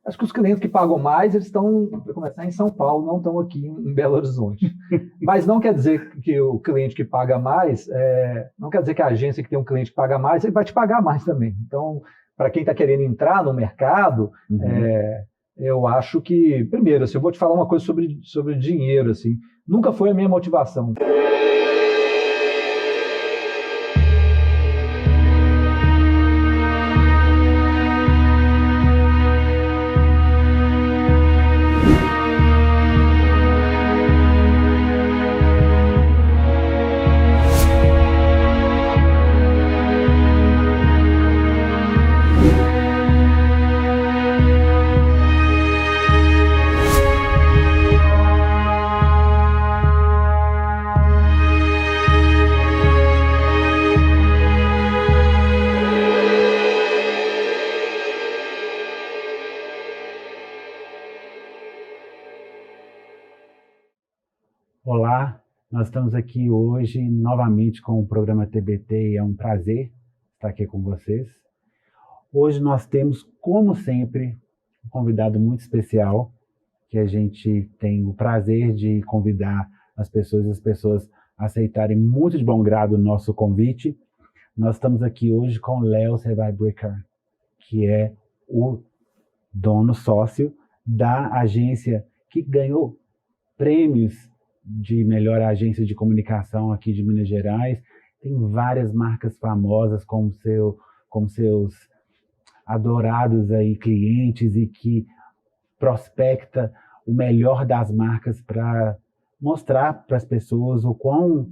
Acho que os clientes que pagam mais, eles estão, para começar, em São Paulo, não estão aqui em Belo Horizonte. Mas não quer dizer que o cliente que paga mais, não quer dizer que a agência que tem um cliente que paga mais, ele vai te pagar mais também. Então, para quem está querendo entrar no mercado, eu acho que, primeiro, assim, eu vou te falar uma coisa sobre dinheiro, assim, nunca foi a minha motivação. Olá, nós estamos aqui hoje novamente com o programa TBT e é um prazer estar aqui com vocês. Hoje nós temos, como sempre, um convidado muito especial, que a gente tem o prazer de convidar as pessoas aceitarem muito de bom grado o nosso convite. Nós estamos aqui hoje com Léo Zevabricker, que é o dono sócio da agência que ganhou prêmios de melhor agência de comunicação aqui de Minas Gerais. Tem várias marcas famosas como seus adorados aí clientes e que prospecta o melhor das marcas para mostrar para as pessoas o quão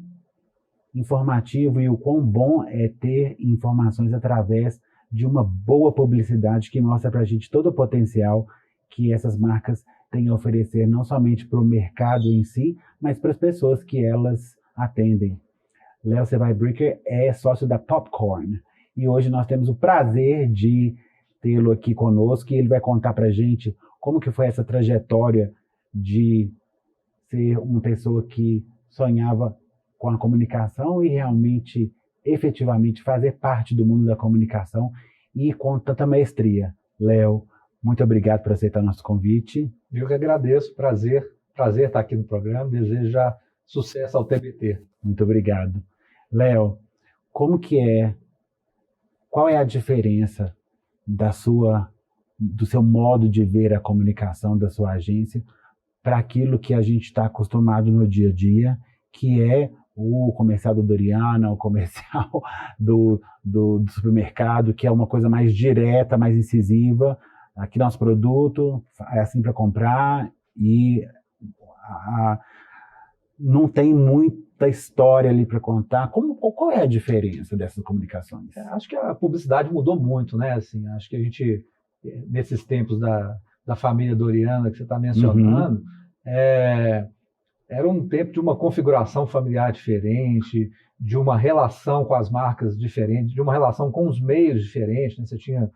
informativo e o quão bom é ter informações através de uma boa publicidade que mostra para a gente todo o potencial que essas marcas têm a oferecer, não somente para o mercado em si, mas para as pessoas que elas atendem. Léo Zevabricker é sócio da Popcorn e hoje nós temos o prazer de tê-lo aqui conosco e ele vai contar para a gente como que foi essa trajetória de ser uma pessoa que sonhava com a comunicação e realmente, efetivamente, fazer parte do mundo da comunicação e com tanta maestria. Léo, muito obrigado por aceitar nosso convite. Eu que agradeço, prazer estar aqui no programa, desejo já sucesso ao TBT. Muito obrigado. Léo, qual é a diferença do seu modo de ver a comunicação da sua agência para aquilo que a gente está acostumado no dia a dia, que é o comercial do Doriana, o comercial do supermercado, que é uma coisa mais direta, mais incisiva. Aqui nosso produto, é assim para comprar e não tem muita história ali para contar. Qual é a diferença dessas comunicações? Acho que a publicidade mudou muito, né? Assim, acho que a gente, nesses tempos da família Doriana que você está mencionando, era um tempo de uma configuração familiar diferente, de uma relação com as marcas diferente, de uma relação com os meios diferentes, né? Você tinha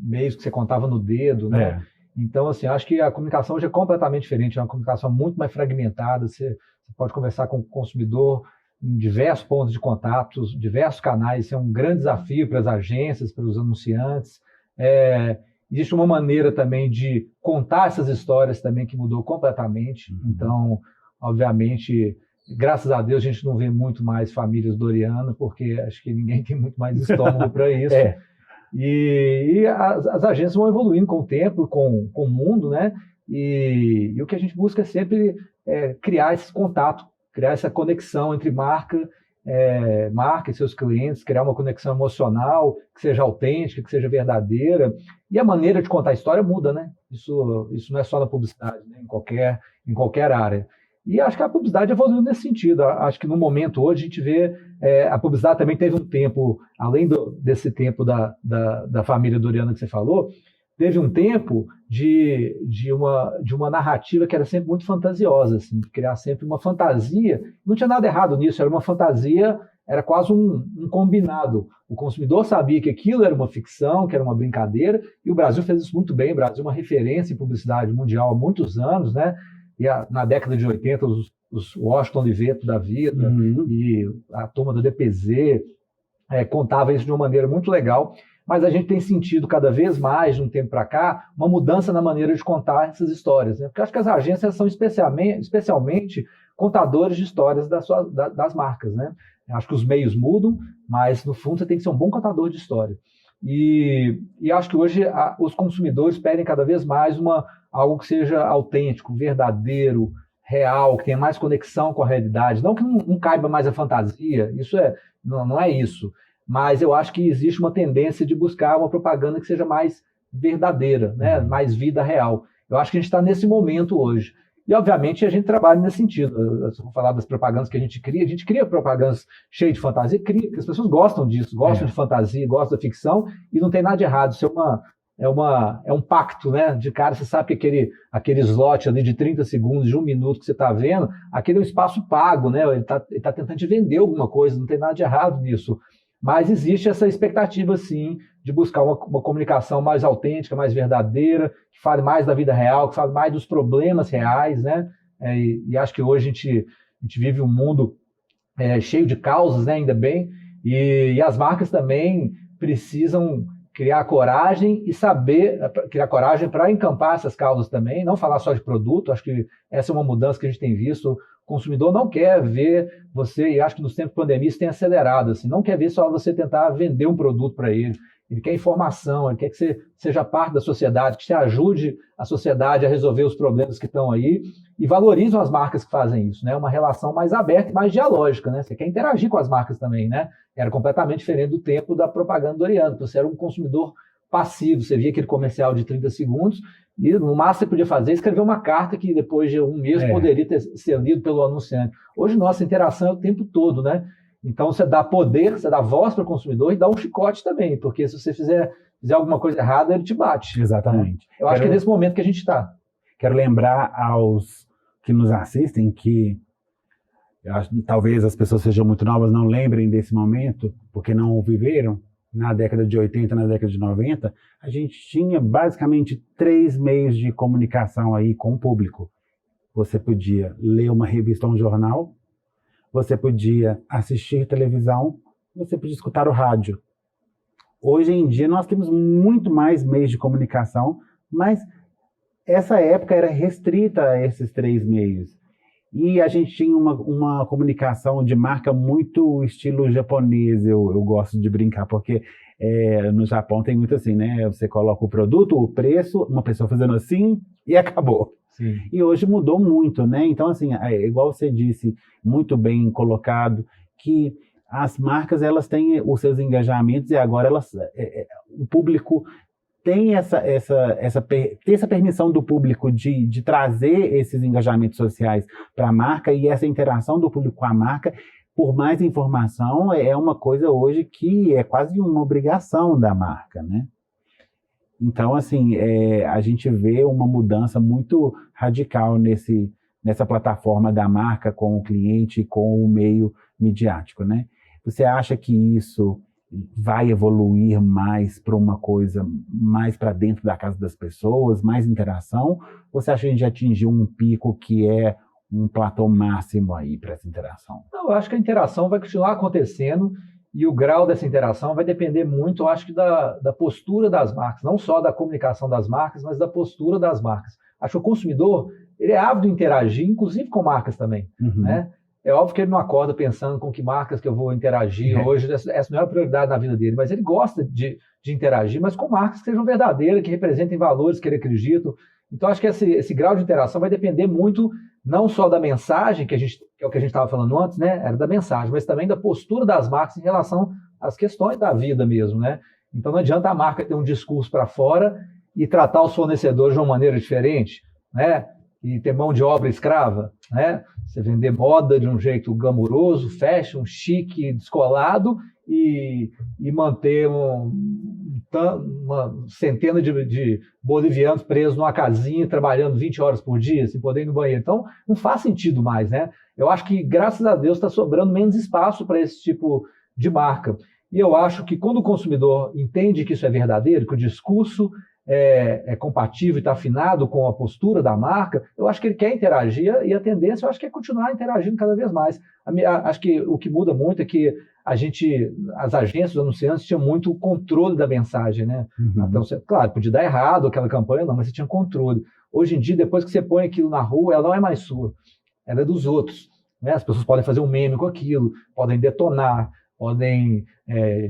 meios que você contava no dedo, né? Então, assim, acho que a comunicação hoje é completamente diferente, é uma comunicação muito mais fragmentada, você pode conversar com o consumidor em diversos pontos de contatos, diversos canais, isso é um grande desafio para as agências, para os anunciantes. Existe uma maneira também de contar essas histórias também que mudou completamente, então, obviamente, graças a Deus a gente não vê muito mais famílias Doriana, porque acho que ninguém tem muito mais estômago para isso. E as agências vão evoluindo com o tempo, com o mundo, né? E o que a gente busca é sempre criar esse contato, criar essa conexão entre marca e seus clientes, criar uma conexão emocional que seja autêntica, que seja verdadeira. E a maneira de contar a história muda, né? Isso não é só na publicidade, né? Em qualquer área. E acho que a publicidade evoluiu nesse sentido. Acho que no momento hoje a gente vê a publicidade também teve um tempo, além desse tempo da família Doriana que você falou, teve um tempo de uma narrativa que era sempre muito fantasiosa, assim, de criar sempre uma fantasia. Não tinha nada errado nisso, era uma fantasia, era quase um combinado. O consumidor sabia que aquilo era uma ficção, que era uma brincadeira, e o Brasil fez isso muito bem. O Brasil é uma referência em publicidade mundial há muitos anos, né? E na década de 80, os Washington Oliveto da vida e a turma do DPZ contava isso de uma maneira muito legal. mas a gente tem sentido cada vez mais, de um tempo para cá, uma mudança na maneira de contar essas histórias, né? Porque eu acho que as agências são especialmente contadores de histórias das marcas, né? Eu acho que os meios mudam, mas no fundo você tem que ser um bom contador de história. E acho que hoje os consumidores pedem cada vez mais algo que seja autêntico, verdadeiro, real, que tenha mais conexão com a realidade. Não que não caiba mais a fantasia, não é isso. Mas eu acho que existe uma tendência de buscar uma propaganda que seja mais verdadeira, né? Mais vida real. Eu acho que a gente está nesse momento hoje. E, obviamente, a gente trabalha nesse sentido. Se eu falar das propagandas que a gente cria propagandas cheias de fantasia, porque as pessoas gostam disso, gostam de fantasia, gostam da ficção, e não tem nada de errado. Isso é um pacto, né? De cara, você sabe que aquele slot ali de 30 segundos, de 1 minuto que você está vendo, aquele é um espaço pago, né? Ele tá tentando te vender alguma coisa, não tem nada de errado nisso. Mas existe essa expectativa, sim, de buscar uma comunicação mais autêntica, mais verdadeira, que fale mais da vida real, que fale mais dos problemas reais, né? E acho que hoje a gente vive um mundo cheio de causas, né? Ainda bem, e as marcas também precisam criar coragem e saber criar coragem para encampar essas causas também, não falar só de produto. Acho que essa é uma mudança que a gente tem visto. O consumidor não quer ver você, e acho que nos tempos de pandemia isso tem acelerado, assim, não quer ver só você tentar vender um produto para ele. Ele quer informação, ele quer que você seja parte da sociedade, que você ajude a sociedade a resolver os problemas que estão aí, e valorizam as marcas que fazem isso, né? Uma relação mais aberta e mais dialógica, né? Você quer interagir com as marcas também, né? Era completamente diferente do tempo da propaganda doriana. Você era um consumidor passivo, você via aquele comercial de 30 segundos, e no máximo você podia fazer, escrever uma carta que depois de um mês poderia ser lido pelo anunciante. Hoje nossa interação é o tempo todo, né? Então você dá poder, você dá voz para o consumidor e dá um chicote também, porque se você fizer alguma coisa errada, ele te bate. Exatamente. Eu acho que é nesse momento que a gente está. Quero lembrar aos que nos assistem que talvez as pessoas sejam muito novas, não lembrem desse momento, porque não o viveram. Na década de 80, na década de 90, a gente tinha basicamente 3 meios de comunicação aí com o público. Você podia ler uma revista ou um jornal, você podia assistir televisão, você podia escutar o rádio. Hoje em dia nós temos muito mais meios de comunicação, mas essa época era restrita a esses 3 meios. E a gente tinha uma comunicação de marca muito estilo japonês, eu gosto de brincar, porque no Japão tem muito assim, né? Você coloca o produto, o preço, uma pessoa fazendo assim e acabou. Sim. E hoje mudou muito, né? Então, assim, igual você disse, muito bem colocado, que as marcas elas têm os seus engajamentos e agora o público tem essa permissão do público de trazer esses engajamentos sociais para a marca, e essa interação do público com a marca, por mais informação, é uma coisa hoje que é quase uma obrigação da marca, né? Então, assim, a gente vê uma mudança muito radical nessa plataforma da marca com o cliente e com o meio midiático, né? Você acha que isso vai evoluir mais para uma coisa mais para dentro da casa das pessoas, mais interação? Ou você acha que a gente já atingiu um pico que é um platô máximo aí para essa interação? Não, eu acho que a interação vai continuar acontecendo e o grau dessa interação vai depender muito, eu acho que da postura das marcas, não só da comunicação das marcas, mas da postura das marcas. Acho que o consumidor, ele é ávido de interagir, inclusive com marcas também, né? É óbvio que ele não acorda pensando com que marcas que eu vou interagir hoje, essa não é a prioridade na vida dele, mas ele gosta de interagir, mas com marcas que sejam verdadeiras, que representem valores que ele acredita. Então, acho que esse grau de interação vai depender muito, não só da mensagem, que é o que a gente estava falando antes, né? Era da mensagem, mas também da postura das marcas em relação às questões da vida mesmo, né? Então, não adianta a marca ter um discurso para fora e tratar os fornecedores de uma maneira diferente, né? E ter mão de obra escrava, né? Você vender moda de um jeito glamuroso, fashion, chique, descolado e manter uma centena de bolivianos presos numa casinha, trabalhando 20 horas por dia, sem poder ir no banheiro. Então, não faz sentido mais, né? Eu acho que, graças a Deus, está sobrando menos espaço para esse tipo de marca. E eu acho que quando o consumidor entende que isso é verdadeiro, que o discurso é compatível e está afinado com a postura da marca, eu acho que ele quer interagir e a tendência, eu acho que é continuar interagindo cada vez mais. Acho que o que muda muito é que as agências, os anunciantes tinham muito controle da mensagem, né? Então, claro, podia dar errado aquela campanha, não, mas você tinha controle. Hoje em dia, depois que você põe aquilo na rua, ela não é mais sua, ela é dos outros, né? As pessoas podem fazer um meme com aquilo, podem detonar, podem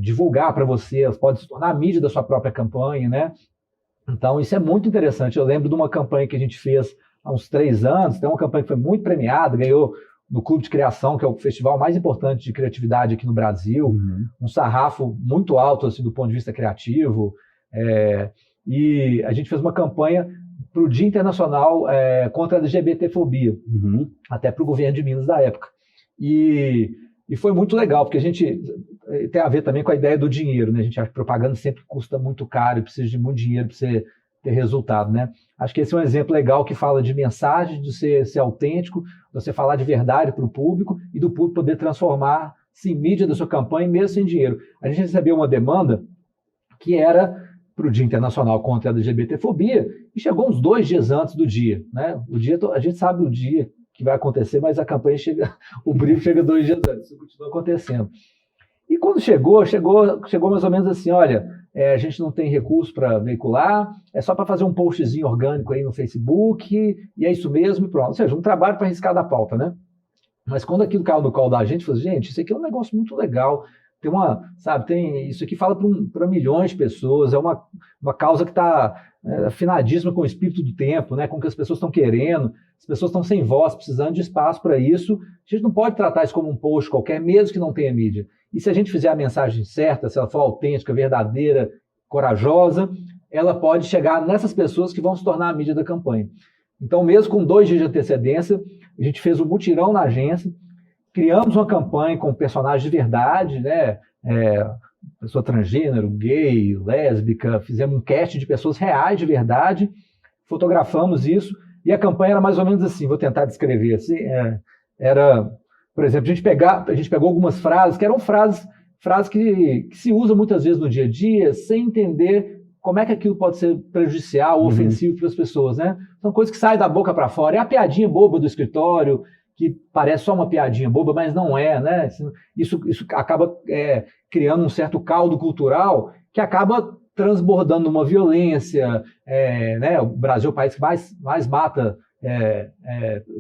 divulgar para você, elas podem se tornar a mídia da sua própria campanha, né? Então, isso é muito interessante. Eu lembro de uma campanha que a gente fez há uns 3 anos, tem uma campanha que foi muito premiada, ganhou no Clube de Criação, que é o festival mais importante de criatividade aqui no Brasil, um sarrafo muito alto assim, do ponto de vista criativo, e a gente fez uma campanha para o Dia Internacional contra a LGBTfobia, até para o governo de Minas da época. E foi muito legal, porque a gente tem a ver também com a ideia do dinheiro, né? A gente acha que propaganda sempre custa muito caro e precisa de muito dinheiro para você ter resultado, né? Acho que esse é um exemplo legal que fala de mensagem, de ser autêntico, de você falar de verdade para o público e do público poder transformar-se em mídia da sua campanha, mesmo sem dinheiro. A gente recebeu uma demanda que era para o Dia Internacional contra a LGBTfobia e chegou uns 2 dias antes do dia, né? O dia, a gente sabe o dia que vai acontecer, mas a campanha chega, o briefing chega 2 dias antes, isso continua acontecendo. E quando chegou mais ou menos assim, olha, a gente não tem recurso para veicular, é só para fazer um postzinho orgânico aí no Facebook, e é isso mesmo, e pronto. Ou seja, um trabalho para riscar da pauta, né? Mas quando aquilo caiu no colo da gente, falou, gente, isso aqui é um negócio muito legal, isso aqui fala para milhões de pessoas, é uma causa que está afinadíssima com o espírito do tempo, né, com o que as pessoas estão querendo, as pessoas estão sem voz, precisando de espaço para isso. A gente não pode tratar isso como um post qualquer, mesmo que não tenha mídia. E se a gente fizer a mensagem certa, se ela for autêntica, verdadeira, corajosa, ela pode chegar nessas pessoas que vão se tornar a mídia da campanha. Então, mesmo com 2 dias de antecedência, a gente fez um mutirão na agência, criamos uma campanha com personagens de verdade, né? Pessoa transgênero, gay, lésbica, fizemos um cast de pessoas reais de verdade, fotografamos isso, e a campanha era mais ou menos assim, vou tentar descrever assim, por exemplo, a gente pegou algumas frases que eram frases que se usam muitas vezes no dia a dia, sem entender como é que aquilo pode ser prejudicial ou ofensivo para as pessoas, né? São coisas que saem da boca para fora, é a piadinha boba do escritório, que parece só uma piadinha boba, mas não é, né? Isso acaba criando um certo caldo cultural que acaba transbordando uma violência, né? O Brasil é o país que mais mata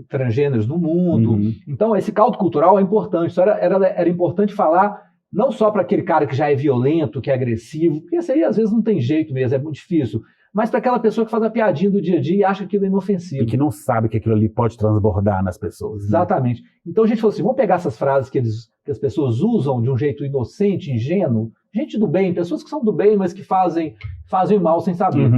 transgêneros no mundo. Então, esse caldo cultural é importante. Isso era importante falar não só para aquele cara que já é violento, que é agressivo, porque isso aí às vezes não tem jeito mesmo, é muito difícil, mas para aquela pessoa que faz a piadinha do dia a dia e acha aquilo inofensivo. E que não sabe que aquilo ali pode transbordar nas pessoas. Né? Exatamente. Então a gente falou assim, vamos pegar essas frases que as pessoas usam de um jeito inocente, ingênuo, gente do bem, pessoas que são do bem, mas que fazem mal sem saber.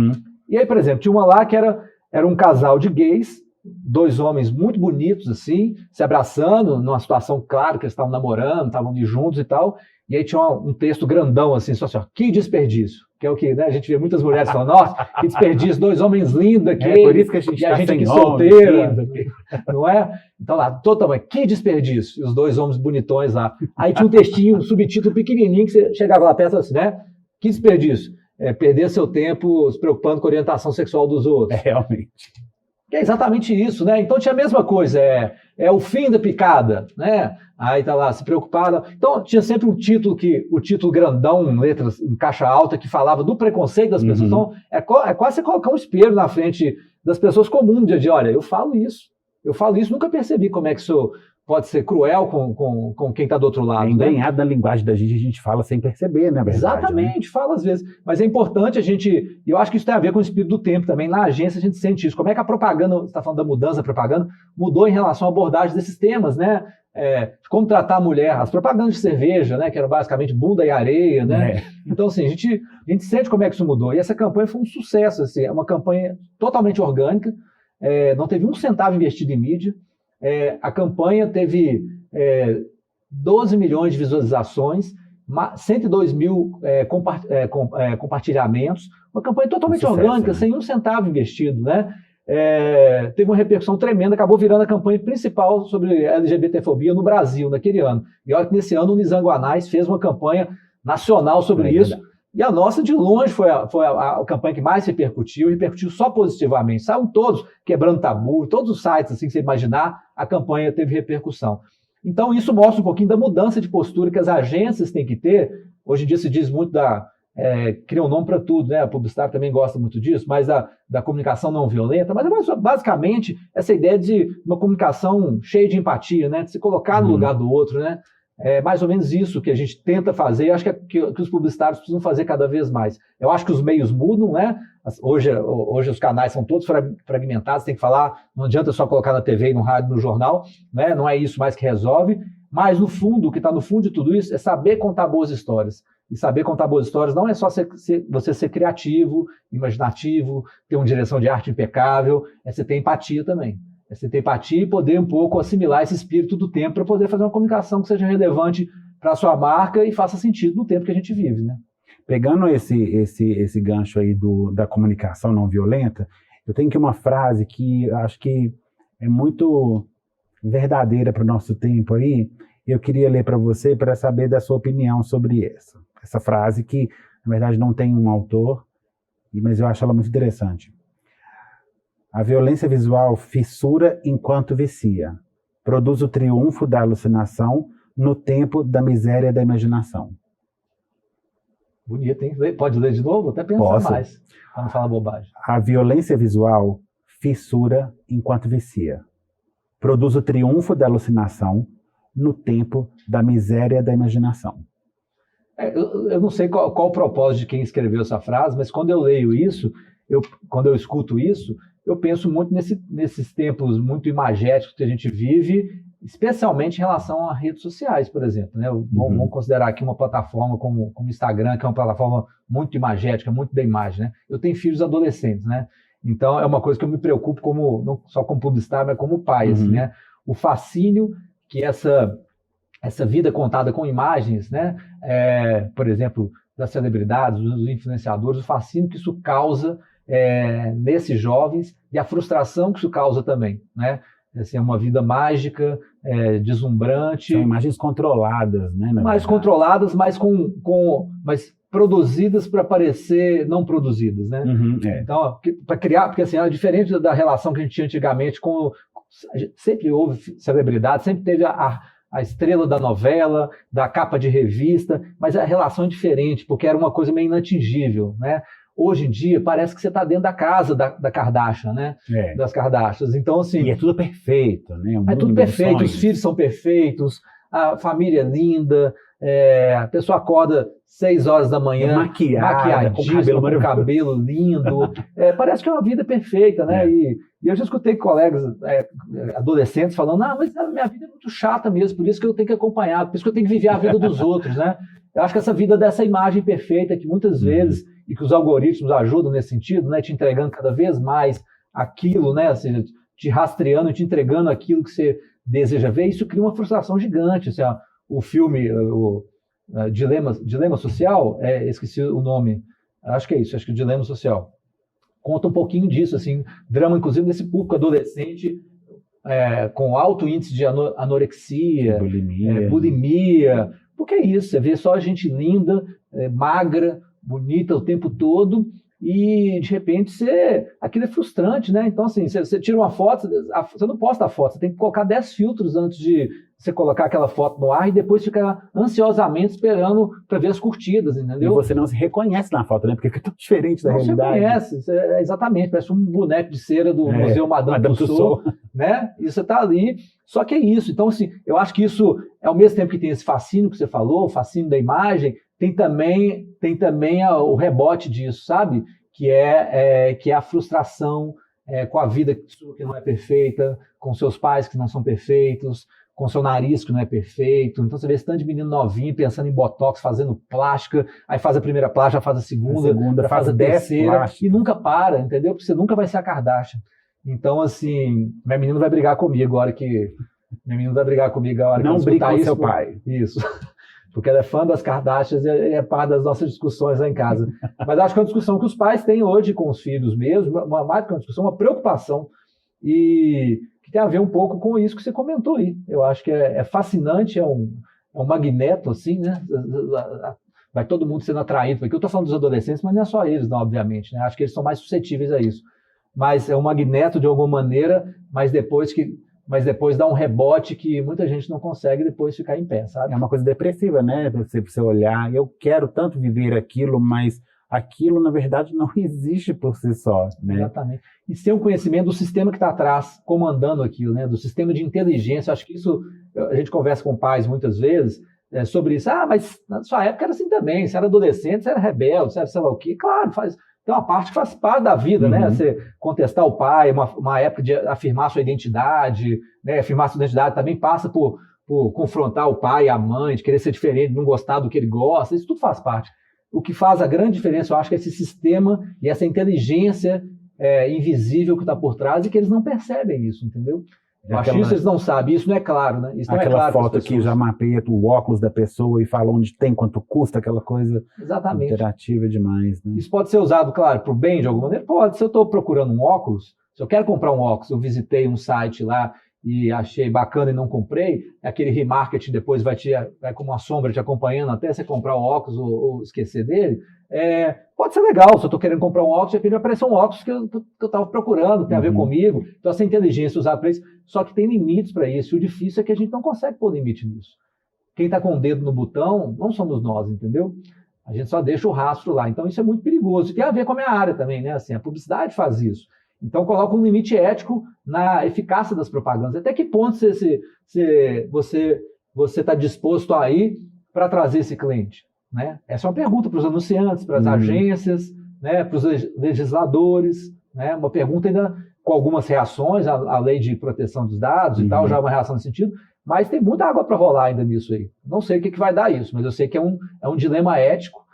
E aí, por exemplo, tinha uma lá que era um casal de gays, 2 homens muito bonitos, assim, se abraçando, numa situação, claro, que eles estavam namorando, estavam ali juntos e tal, e aí tinha um texto grandão, assim, só assim, ó, que desperdício, que é o que, né, a gente vê muitas mulheres falando, nossa, que desperdício, 2 homens lindos aqui, por isso que a gente aqui solteira, não é? Então lá, totalmente, que desperdício, e os 2 homens bonitões lá, aí tinha um textinho, um subtítulo pequenininho, que você chegava lá perto assim, né, que desperdício, perder seu tempo se preocupando com a orientação sexual dos outros. Realmente. Que é exatamente isso, né? Então tinha a mesma coisa, o fim da picada, né? Aí tá lá, se preocupava. Então tinha sempre o título grandão, em letras em caixa alta, que falava do preconceito das pessoas. Então é quase você colocar um espelho na frente das pessoas comuns no dia a dia. Olha, eu falo isso, nunca percebi como é que isso pode ser cruel com quem está do outro lado. É enganhado na linguagem da gente fala sem perceber, né? Exatamente, né? Fala às vezes. Mas é importante e eu acho que isso tem a ver com o espírito do tempo também. Na agência a gente sente isso. Como é que a propaganda, você está falando da mudança da propaganda, mudou em relação à abordagem desses temas, né? Como tratar a mulher, as propagandas de cerveja, né? Que eram basicamente bunda e areia, né? Então, assim, a gente sente como é que isso mudou. E essa campanha foi um sucesso, assim, é uma campanha totalmente orgânica, não teve 1 centavo investido em mídia. A campanha teve 12 milhões de visualizações, 102 mil compartilhamentos, uma campanha totalmente orgânica, né? Sem 1 centavo investido, né? Teve uma repercussão tremenda, acabou virando a campanha principal sobre LGBTfobia no Brasil, naquele ano. E olha que nesse ano o Nizango Anais fez uma campanha nacional sobre isso, E a nossa, de longe, foi a campanha que mais repercutiu só positivamente. Saíram todos quebrando tabu, todos os sites, assim, que você imaginar, a campanha teve repercussão. Então, isso mostra um pouquinho da mudança de postura que as agências têm que ter. Hoje em dia se diz muito cria um nome para tudo, né? A publicidade também gosta muito disso, mas da comunicação não violenta, mas é basicamente essa ideia de uma comunicação cheia de empatia, né? De se colocar no lugar do outro, né? É mais ou menos isso que a gente tenta fazer. Eu acho que os publicitários precisam fazer cada vez mais. Eu acho que os meios mudam, né? Hoje os canais são todos fragmentados, tem que falar, não adianta só colocar na TV, no rádio, no jornal, né? Não é isso mais que resolve, mas no fundo, o que está no fundo de tudo isso é saber contar boas histórias. E saber contar boas histórias não é só você ser criativo, imaginativo, ter uma direção de arte impecável, é você ter empatia também. É você ter empatia e poder um pouco assimilar esse espírito do tempo para poder fazer uma comunicação que seja relevante para a sua marca e faça sentido no tempo que a gente vive, né? Pegando esse gancho aí da comunicação não violenta, eu tenho aqui uma frase que eu acho que é muito verdadeira para o nosso tempo aí. Eu queria ler para você para saber da sua opinião sobre essa frase que, na verdade, não tem um autor, mas eu acho ela muito interessante. A violência visual fissura enquanto vicia. Produz o triunfo da alucinação no tempo da miséria da imaginação. Bonito, hein? Pode ler de novo? Até pensar mais, para não falar bobagem. A violência visual fissura enquanto vicia. Produz o triunfo da alucinação no tempo da miséria da imaginação. Eu não sei qual o propósito de quem escreveu essa frase, mas quando eu leio isso, quando eu escuto isso, eu penso muito nesses tempos muito imagéticos que a gente vive, especialmente em relação a redes sociais, por exemplo, né? Vamos considerar aqui uma plataforma como o Instagram, que é uma plataforma muito imagética, muito da imagem, né? Eu tenho filhos adolescentes, né? Então é uma coisa que eu me preocupo não só como publicitário, mas como pai, assim, né? O fascínio que essa vida contada com imagens, né? Por exemplo, das celebridades, dos influenciadores, o fascínio que isso causa nesses jovens e a frustração que isso causa também, né? Assim, é uma vida mágica, deslumbrante. São imagens controladas, né? Mais controladas, mas mas produzidas para parecer não produzidas, né? Então, para criar, porque assim, é diferente da relação que a gente tinha antigamente sempre houve celebridade, sempre teve a estrela da novela, da capa de revista, mas a relação é diferente, porque era uma coisa meio inatingível, né? Hoje em dia, parece que você está dentro da casa da Kardashian, né? Das Kardashians. Então, assim... E é tudo perfeito, né? É tudo perfeito, os filhos são perfeitos, a família é linda, a pessoa acorda 6 horas da manhã, maquiadíssima, com cabelo lindo. Parece que é uma vida perfeita, né? E eu já escutei colegas adolescentes falando, mas a minha vida é muito chata mesmo, por isso que eu tenho que acompanhar, por isso que eu tenho que viver a vida dos outros, né? Eu acho que essa vida dessa imagem perfeita, que muitas vezes, e que os algoritmos ajudam nesse sentido, né? Te entregando cada vez mais aquilo, né? Assim, te rastreando e te entregando aquilo que você deseja ver, isso cria uma frustração gigante. Assim, o filme, Dilema Social, esqueci o nome, acho que é isso, acho que Dilema Social, conta um pouquinho disso, assim, drama inclusive desse público adolescente com alto índice de anorexia, bulimia, porque é isso, você vê só gente linda, magra, bonita o tempo todo, e de repente aquilo é frustrante, né? Então, assim, você tira uma foto, você não posta a foto, você tem que colocar 10 filtros antes de você colocar aquela foto no ar e depois ficar ansiosamente esperando para ver as curtidas, entendeu? E você não se reconhece na foto, né? Porque fica tão diferente da realidade. Você conhece, exatamente, parece um boneco de cera do Museu Madame Tussauds, né? E você está ali, só que é isso. Então, assim, eu acho que isso, ao mesmo tempo que tem esse fascínio que você falou, o fascínio da imagem, tem também o rebote disso, sabe? Que é a frustração com a vida que não é perfeita, com seus pais que não são perfeitos, com seu nariz que não é perfeito. Então você vê esse tanto de menino novinho pensando em botox, fazendo plástica, aí faz a primeira plástica, faz a segunda faz a terceira e nunca para, entendeu? Porque você nunca vai ser a Kardashian. Então, assim, minha menina vai brigar comigo a hora que não briga com seu pai. Isso. Porque ela é fã das Kardashians e é parte das nossas discussões lá em casa. Mas acho que é uma discussão que os pais têm hoje com os filhos mesmo, mais do que uma discussão, uma preocupação, e que tem a ver um pouco com isso que você comentou aí. Eu acho que é fascinante, é um magneto, assim, né? vai todo mundo sendo atraído, porque eu estou falando dos adolescentes, mas não é só eles, não, obviamente, né? Acho que eles são mais suscetíveis a isso. Mas é um magneto de alguma maneira, mas depois dá um rebote que muita gente não consegue depois ficar em pé, sabe? É uma coisa depressiva, né? Você olhar, eu quero tanto viver aquilo, mas aquilo, na verdade, não existe por si só, né? Exatamente. E ser um conhecimento do sistema que está atrás, comandando aquilo, né? Do sistema de inteligência. Acho que isso, a gente conversa com pais muitas vezes sobre isso. Ah, mas na sua época era assim também. Você era adolescente, você era rebelde, você era sei lá o quê. Claro, tem uma parte que faz parte da vida, né? Você contestar o pai, uma época de afirmar sua identidade, né? Afirmar sua identidade também passa por confrontar o pai e a mãe, de querer ser diferente, não gostar do que ele gosta. Isso tudo faz parte. O que faz a grande diferença, eu acho, que é esse sistema e essa inteligência invisível que está por trás e que eles não percebem isso, entendeu? Eu acho que isso eles não sabem, isso não é claro, né? Isso não é claro foto que já mapeia o óculos da pessoa e fala onde tem, quanto custa, aquela coisa. Exatamente. Interativa demais, né? Isso pode ser usado, claro, para o bem de alguma maneira? Pode. Se eu estou procurando um óculos, se eu quero comprar um óculos, eu visitei um site lá e achei bacana e não comprei, aquele remarketing depois vai como uma sombra te acompanhando até você comprar o óculos ou esquecer dele, pode ser legal. Se eu estou querendo comprar um óculos, de repente vai aparecer um óculos que eu estava procurando, tem a ver comigo. Então essa inteligência usada para isso, só que tem limites para isso. E o difícil é que a gente não consegue pôr limite nisso. Quem está com o dedo no botão não somos nós, entendeu? A gente só deixa o rastro lá. Então isso é muito perigoso. E tem a ver com a minha área também, né? Assim, a publicidade faz isso. Então, coloca um limite ético na eficácia das propagandas. Até que ponto você está disposto a ir para trazer esse cliente? Né? Essa é uma pergunta para os anunciantes, para as agências, né? Para os legisladores. Né? Uma pergunta ainda com algumas reações, a lei de proteção dos dados e tal, já é uma reação nesse sentido, mas tem muita água para rolar ainda nisso aí. Não sei o que vai dar isso, mas eu sei que é um dilema ético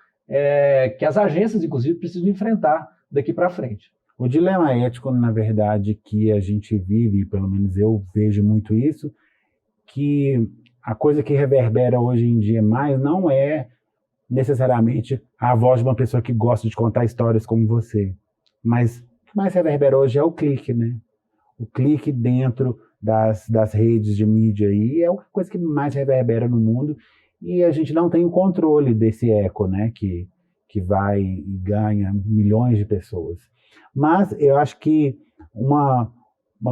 que as agências, inclusive, precisam enfrentar daqui para frente. O dilema ético, na verdade, que a gente vive, pelo menos eu vejo muito isso, que a coisa que reverbera hoje em dia mais não é necessariamente a voz de uma pessoa que gosta de contar histórias como você, mas o que mais reverbera hoje é o clique, né? O clique dentro das redes de mídia aí é a coisa que mais reverbera no mundo e a gente não tem o controle desse eco, né? Que vai e ganha milhões de pessoas. Mas eu acho que uma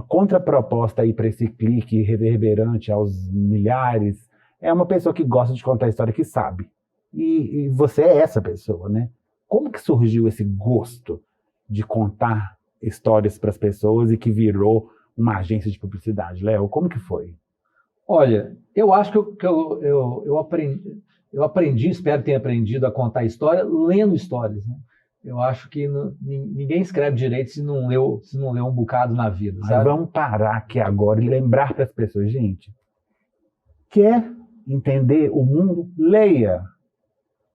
contraproposta aí para esse clique reverberante aos milhares é uma pessoa que gosta de contar a história, que sabe. E você é essa pessoa, né? Como que surgiu esse gosto de contar histórias para as pessoas e que virou uma agência de publicidade? Léo, como que foi? Olha, eu acho que eu aprendi, espero ter aprendido a contar história lendo histórias, né? Eu acho que ninguém escreve direito se não leu um bocado na vida, sabe? Mas vamos parar aqui agora e lembrar para as pessoas, gente, quer entender o mundo? Leia.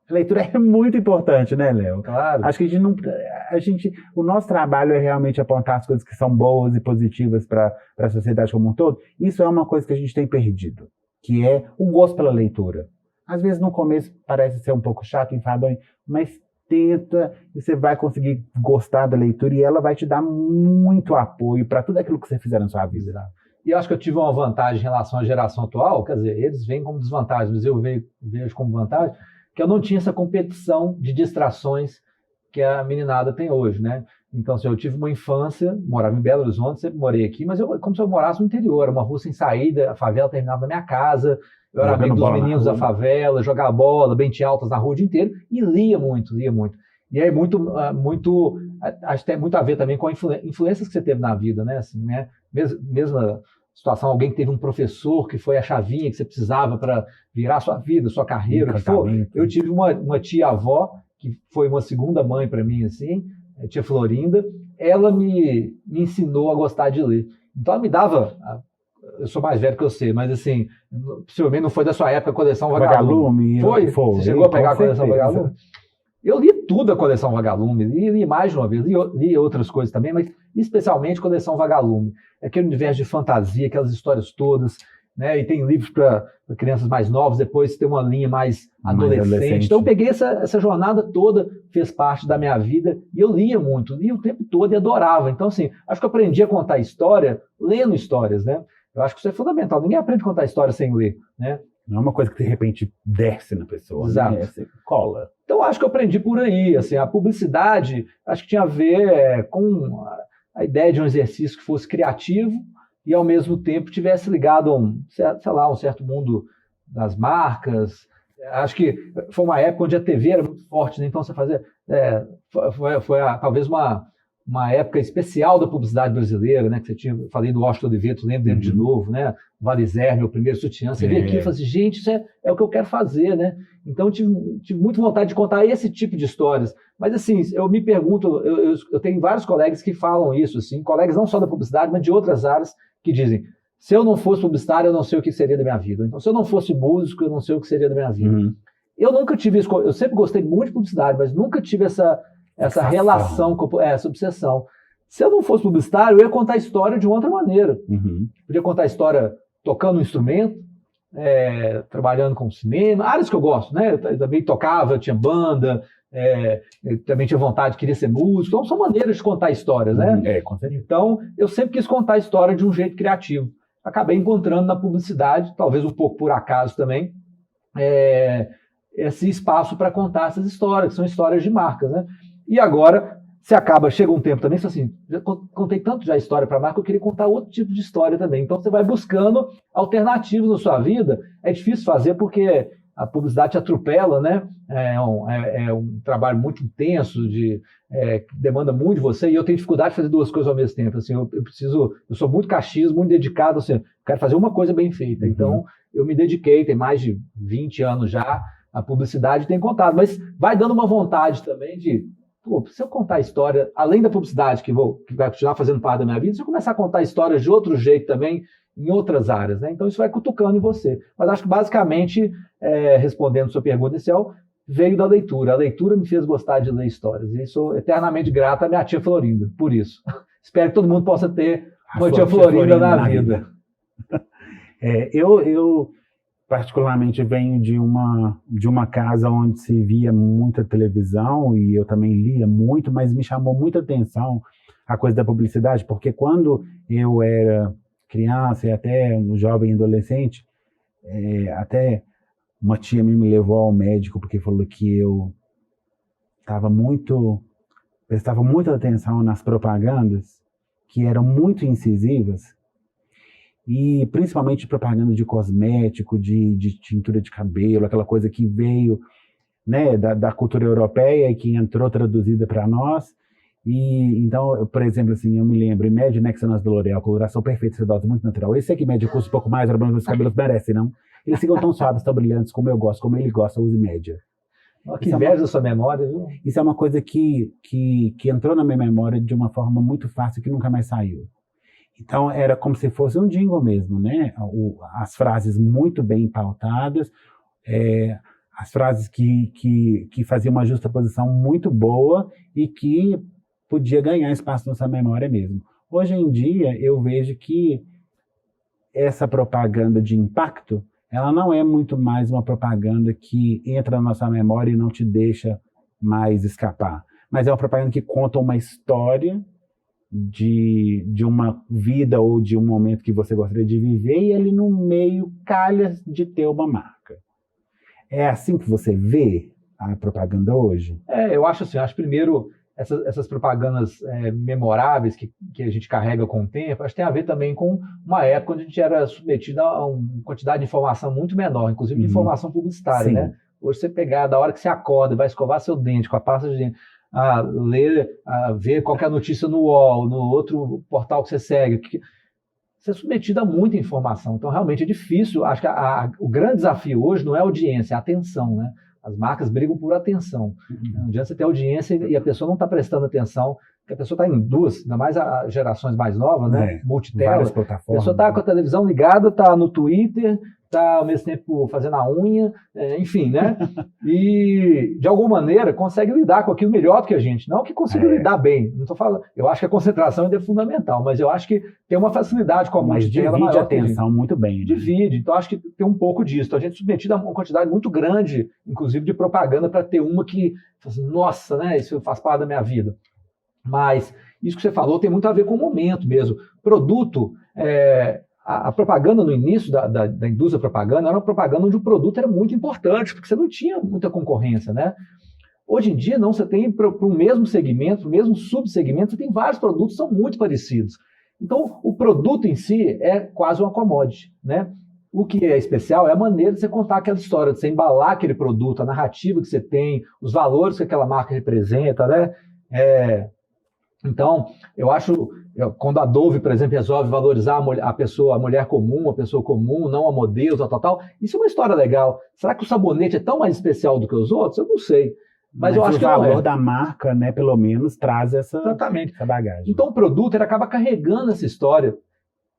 A leitura é muito importante, né, Léo? Claro. Acho que o nosso trabalho é realmente apontar as coisas que são boas e positivas para a sociedade como um todo. Isso é uma coisa que a gente tem perdido, que é o gosto pela leitura. Às vezes no começo parece ser um pouco chato, enfadonho, mas tenta e você vai conseguir gostar da leitura e ela vai te dar muito apoio para tudo aquilo que você fizer na sua vida. E eu acho que eu tive uma vantagem em relação à geração atual, quer dizer, eles veem como desvantagem, mas eu vejo como vantagem, que eu não tinha essa competição de distrações que a meninada tem hoje, né? Então, assim, eu tive uma infância, morava em Belo Horizonte, sempre morei aqui, mas como se eu morasse no interior, era uma rua sem saída, a favela terminava na minha casa, eu era amigo dos meninos da favela, jogava bola, bente altas na rua o dia inteiro, e lia muito. E aí acho que tem muito a ver também com influências que você teve na vida, né? Assim, né? Mesma situação, alguém que teve um professor que foi a chavinha que você precisava para virar sua vida, sua carreira, o que for. Eu tive uma tia-avó, que foi uma segunda mãe para mim, assim, a tia Florinda, ela me ensinou a gostar de ler. Então ela me dava... Eu sou mais velho que eu sei, mas assim, possivelmente não foi da sua época a coleção Vagalume. Foi? Você chegou a pegar a coleção Vagalume? Eu li tudo a coleção Vagalume, li mais de uma vez, li outras coisas também, mas especialmente a coleção Vagalume. Aquele universo de fantasia, aquelas histórias todas, né? E tem livros para crianças mais novas, depois tem uma linha mais adolescente. Então eu peguei essa jornada toda, fez parte da minha vida, e eu lia o tempo todo e adorava. Então assim, acho que eu aprendi a contar história lendo histórias, né? Eu acho que isso é fundamental. Ninguém aprende a contar história sem ler, né? Não é uma coisa que de repente desce na pessoa, Exato. Né? Você cola. Então, acho que eu aprendi por aí. Assim, a publicidade, acho que tinha a ver com a ideia de um exercício que fosse criativo e, ao mesmo tempo, tivesse ligado a um certo mundo das marcas. Acho que foi uma época onde a TV era muito forte, né? Então você fazia... talvez uma época especial da publicidade brasileira, né? Que você tinha, falei do Washington Oliveto, lembro dele de novo, né? Valizer, meu primeiro sutiã. Você vê aqui e fala assim, gente, isso é o que eu quero fazer, né? Então eu tive muita vontade de contar esse tipo de histórias. Mas assim, eu me pergunto, eu tenho vários colegas que falam isso, assim, colegas não só da publicidade, mas de outras áreas, que dizem: se eu não fosse publicitário, eu não sei o que seria da minha vida. Então, se eu não fosse músico, eu não sei o que seria da minha vida. Eu nunca tive isso. Eu sempre gostei muito de publicidade, mas nunca tive essa relação, essa obsessão. Se eu não fosse publicitário, eu ia contar a história de uma outra maneira. Podia contar a história tocando um instrumento, trabalhando com cinema, áreas que eu gosto, né? Eu também tocava, eu tinha banda, eu também tinha vontade, queria ser músico. Então, são maneiras de contar histórias, né? Com certeza. Então, eu sempre quis contar a história de um jeito criativo. Acabei encontrando na publicidade, talvez um pouco por acaso também, esse espaço para contar essas histórias, que são histórias de marcas, né? E agora, chega um tempo também, assim, já contei tanto já história para marca, eu queria contar outro tipo de história também. Então, você vai buscando alternativas na sua vida. É difícil fazer porque a publicidade te atropela, né? É um trabalho muito intenso, que demanda muito de você, e eu tenho dificuldade de fazer duas coisas ao mesmo tempo. Assim, eu sou muito caxias, muito dedicado, assim, quero fazer uma coisa bem feita. Então, eu me dediquei, tem mais de 20 anos já, a publicidade tem contado, mas vai dando uma vontade também de, se eu contar a história, além da publicidade, que vai continuar fazendo parte da minha vida, se eu começar a contar histórias de outro jeito também, em outras áreas, né? Então isso vai cutucando em você. Mas acho que basicamente, respondendo sua pergunta inicial, veio da leitura. A leitura me fez gostar de ler histórias. E sou eternamente grato à minha tia Florinda, por isso. Espero que todo mundo possa ter uma tia Florinda na vida. Eu particularmente venho de uma casa onde se via muita televisão e eu também lia muito, mas me chamou muita atenção a coisa da publicidade, porque quando eu era criança e até um jovem adolescente, até uma tia me levou ao médico porque falou que eu prestava muita atenção nas propagandas que eram muito incisivas, e principalmente propaganda de cosmético, de tintura de cabelo, aquela coisa que veio, né, da cultura europeia e que entrou traduzida para nós. E então, por exemplo, assim, eu me lembro, Imagine Nexanas do L'Oréal, coloração perfeita, sedosa, muito natural. Esse aqui mede custa um pouco mais, os cabelos merecem, não? Eles ficam tão suaves, tão brilhantes, como eu gosto, como ele gosta, use média. Que inveja da sua memória, viu? Isso é uma coisa que entrou na minha memória de uma forma muito fácil, que nunca mais saiu. Então, era como se fosse um jingle mesmo, né? As frases muito bem pautadas, as frases que faziam uma justaposição muito boa e que podia ganhar espaço na sua memória mesmo. Hoje em dia, eu vejo que essa propaganda de impacto, ela não é muito mais uma propaganda que entra na nossa memória e não te deixa mais escapar. Mas é uma propaganda que conta uma história de uma vida ou de um momento que você gostaria de viver, e ali no meio calha de ter uma marca. É assim que você vê a propaganda hoje? Eu acho assim, primeiro essas propagandas memoráveis que a gente carrega com o tempo, acho que tem a ver também com uma época onde a gente era submetido a uma quantidade de informação muito menor, inclusive de informação publicitária, Sim. né? Hoje você pegar, da hora que você acorda, vai escovar seu dente com a pasta de dente, a ler, a ver qualquer notícia no UOL, no outro portal que você segue, você é submetido a muita informação. Então, realmente é difícil. Acho que o grande desafio hoje não é a audiência, é a atenção, né? As marcas brigam por atenção. Não adianta você ter audiência e a pessoa não está prestando atenção, porque a pessoa está em duas, ainda mais as gerações mais novas, né? Multitela. Várias A plataformas. pessoa está com a televisão ligada, está no Twitter, está ao mesmo tempo fazendo a unha, enfim, né? E, de alguma maneira, consegue lidar com aquilo melhor do que a gente. Não que consiga lidar bem, não estou falando. Eu acho que a concentração ainda é fundamental, mas eu acho que tem uma facilidade com a multitela maior. Mas divide a atenção muito bem. Né? Divide, então acho que tem um pouco disso. Então, a gente é submetido a uma quantidade muito grande, inclusive de propaganda, para ter uma que, nossa, né? Isso faz parte da minha vida. Mas isso que você falou tem muito a ver com o momento mesmo. Produto, a propaganda no início da indústria propaganda era uma propaganda onde o produto era muito importante, porque você não tinha muita concorrência, né? Hoje em dia, não, você tem para o mesmo segmento, para o mesmo subsegmento, você tem vários produtos que são muito parecidos. Então, o produto em si é quase uma commodity, né? O que é especial é a maneira de você contar aquela história, de você embalar aquele produto, a narrativa que você tem, os valores que aquela marca representa, né? Então, eu acho, quando a Dove, por exemplo, resolve valorizar a mulher comum, a pessoa comum, não a modelo, tal, isso é uma história legal. Será que o sabonete é tão mais especial do que os outros? Eu não sei. Mas eu acho que o valor da marca, né, pelo menos, traz essa bagagem. Então, o produto ele acaba carregando essa história.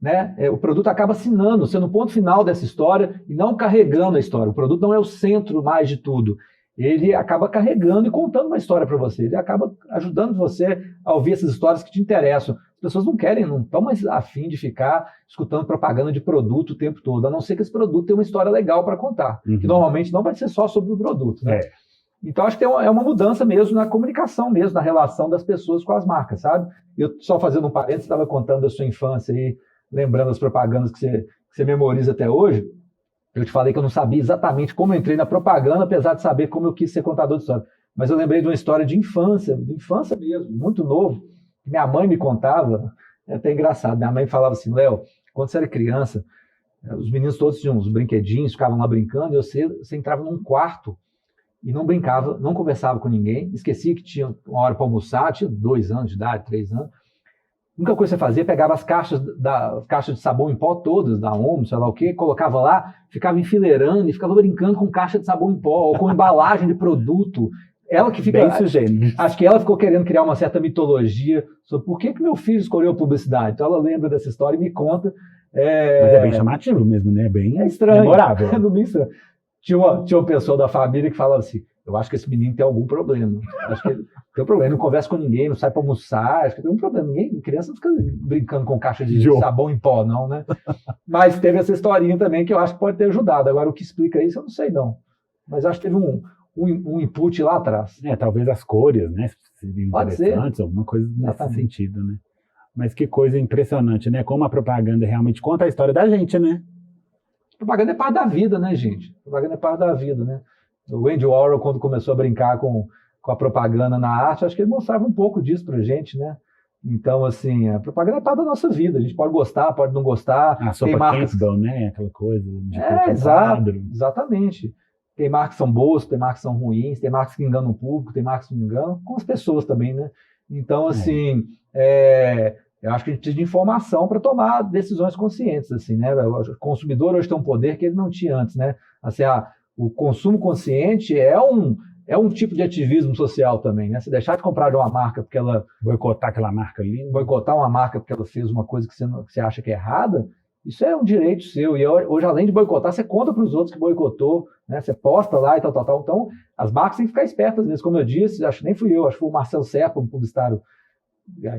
Né? O produto acaba assinando, sendo o ponto final dessa história e não carregando a história. O produto não é o centro mais de tudo. Ele acaba carregando e contando uma história para você. Ele acaba ajudando você a ouvir essas histórias que te interessam. As pessoas não estão mais afim de ficar escutando propaganda de produto o tempo todo, a não ser que esse produto tenha uma história legal para contar, que normalmente não vai ser só sobre o produto. Né? Então, acho que é uma mudança mesmo na comunicação mesmo, na relação das pessoas com as marcas, sabe? Eu, só fazendo um parênteses, estava contando da sua infância aí, lembrando as propagandas que você memoriza até hoje. Eu te falei que eu não sabia exatamente como eu entrei na propaganda, apesar de saber como eu quis ser contador de história. Mas eu lembrei de uma história de infância mesmo, muito novo, que minha mãe me contava, é até engraçado. Minha mãe falava assim: Léo, quando você era criança, os meninos todos tinham uns brinquedinhos, ficavam lá brincando, e você entrava num quarto e não brincava, não conversava com ninguém, esquecia que tinha uma hora para almoçar, tinha 2 anos de idade, 3 anos. A única coisa que você fazia, pegava as caixas de sabão em pó todas, da Omo, sei lá o quê, colocava lá, ficava enfileirando e ficava brincando com caixa de sabão em pó, ou com embalagem de produto. Ela que fica... Acho que ela ficou querendo criar uma certa mitologia sobre por que meu filho escolheu publicidade. Então ela lembra dessa história e me conta. Mas é bem chamativo mesmo, né? É estranho. Memorável. É bem estranho. Tinha uma pessoa da família que falava assim: eu acho que esse menino tem algum problema. Acho que ele tem um problema, ele não conversa com ninguém, não sai para almoçar, acho que tem um problema. Criança não fica brincando com caixa de sabão em pó, não, né? Mas teve essa historinha também que eu acho que pode ter ajudado. Agora, o que explica isso, eu não sei, não. Mas acho que teve um input lá atrás. Talvez as cores, né? Seriam pode interessantes, ser. Alguma coisa nesse sentido, né? Mas que coisa impressionante, né? Como a propaganda realmente conta a história da gente, né? Propaganda é parte da vida, né, gente? Propaganda é parte da vida, né? O Andy Warhol, quando começou a brincar com a propaganda na arte, acho que ele mostrava um pouco disso pra gente, né? Então, assim, a propaganda é parte da nossa vida. A gente pode gostar, pode não gostar. A sopa Campbell, né? Aquela coisa de exatamente. Tem marcas que são boas, tem marcas que são ruins, tem marcas que enganam o público, tem marcas que não enganam, com as pessoas também, né? Então, assim, eu acho que a gente precisa de informação para tomar decisões conscientes, assim, né? O consumidor hoje tem um poder que ele não tinha antes, né? Assim, o consumo consciente é um tipo de ativismo social também, né? Se deixar de comprar de uma marca porque ela... Boicotar aquela marca ali. Boicotar uma marca porque ela fez uma coisa que você acha que é errada, isso é um direito seu. E hoje, além de boicotar, você conta para os outros que boicotou, né? Você posta lá e tal. Então, as marcas têm que ficar espertas mesmo. Como eu disse, acho que nem fui eu, acho que foi o Marcelo Serpa, um publicitário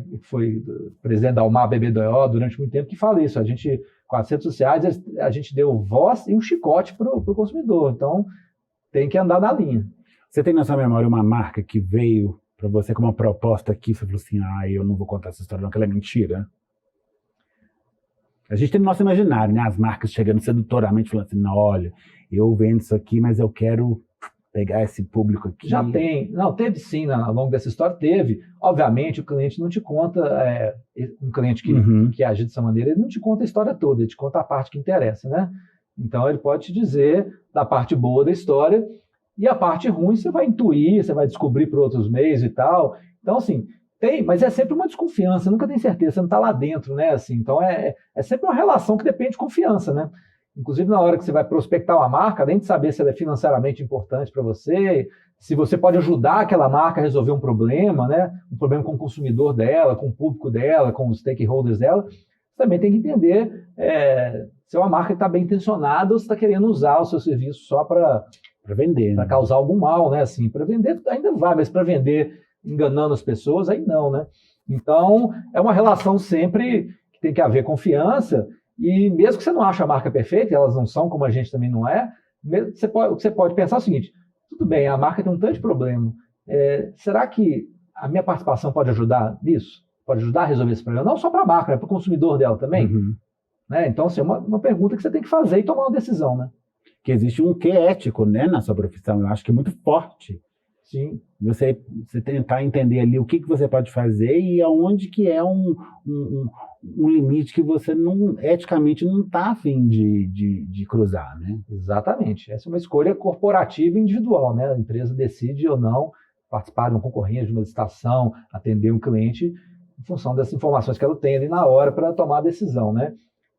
que foi presidente da UMA BBDO durante muito tempo, que fala isso. Com as redes sociais, a gente deu voz e um chicote para o consumidor. Então, tem que andar na linha. Você tem na sua memória uma marca que veio para você com uma proposta aqui, você falou assim: eu não vou contar essa história não, que ela é mentira? A gente tem no nosso imaginário, né? As marcas chegando sedutoramente, falando assim: não, olha, eu vendo isso aqui, mas eu quero pegar esse público aqui. Já tem. Não, teve sim, ao longo dessa história, teve. Obviamente, o cliente não te conta, um cliente que age dessa maneira, ele não te conta a história toda, ele te conta a parte que interessa, né? Então, ele pode te dizer da parte boa da história, e a parte ruim você vai intuir, você vai descobrir por outros meios e tal. Então, assim, mas é sempre uma desconfiança, nunca tem certeza, você não está lá dentro, né? Assim, então, é sempre uma relação que depende de confiança, né? Inclusive, na hora que você vai prospectar uma marca, além de saber se ela é financeiramente importante para você, se você pode ajudar aquela marca a resolver um problema, né? Um problema com o consumidor dela, com o público dela, com os stakeholders dela, você também tem que entender se é uma marca que está bem intencionada ou se está querendo usar o seu serviço só para vender, para causar algum mal, né? Assim, para vender ainda vai, mas para vender enganando as pessoas, aí não, né? Então, é uma relação sempre que tem que haver confiança. E mesmo que você não ache a marca perfeita, e elas não são, como a gente também não é, você pode pensar o seguinte: tudo bem, a marca tem um tanto de problema, será que a minha participação pode ajudar nisso? Pode ajudar a resolver esse problema? Não só para a marca, para o consumidor dela também. né? Então, assim, é uma pergunta que você tem que fazer e tomar uma decisão, né? Que existe um quê ético, né, na sua profissão, eu acho que é muito forte. Sim. Você tentar entender ali o que você pode fazer e aonde que é um limite que você não, eticamente não está a fim de cruzar, né? Exatamente. Essa é uma escolha corporativa e individual, né? A empresa decide ou não participar de uma concorrência, de uma licitação, atender um cliente em função dessas informações que ela tem ali na hora para tomar a decisão, né?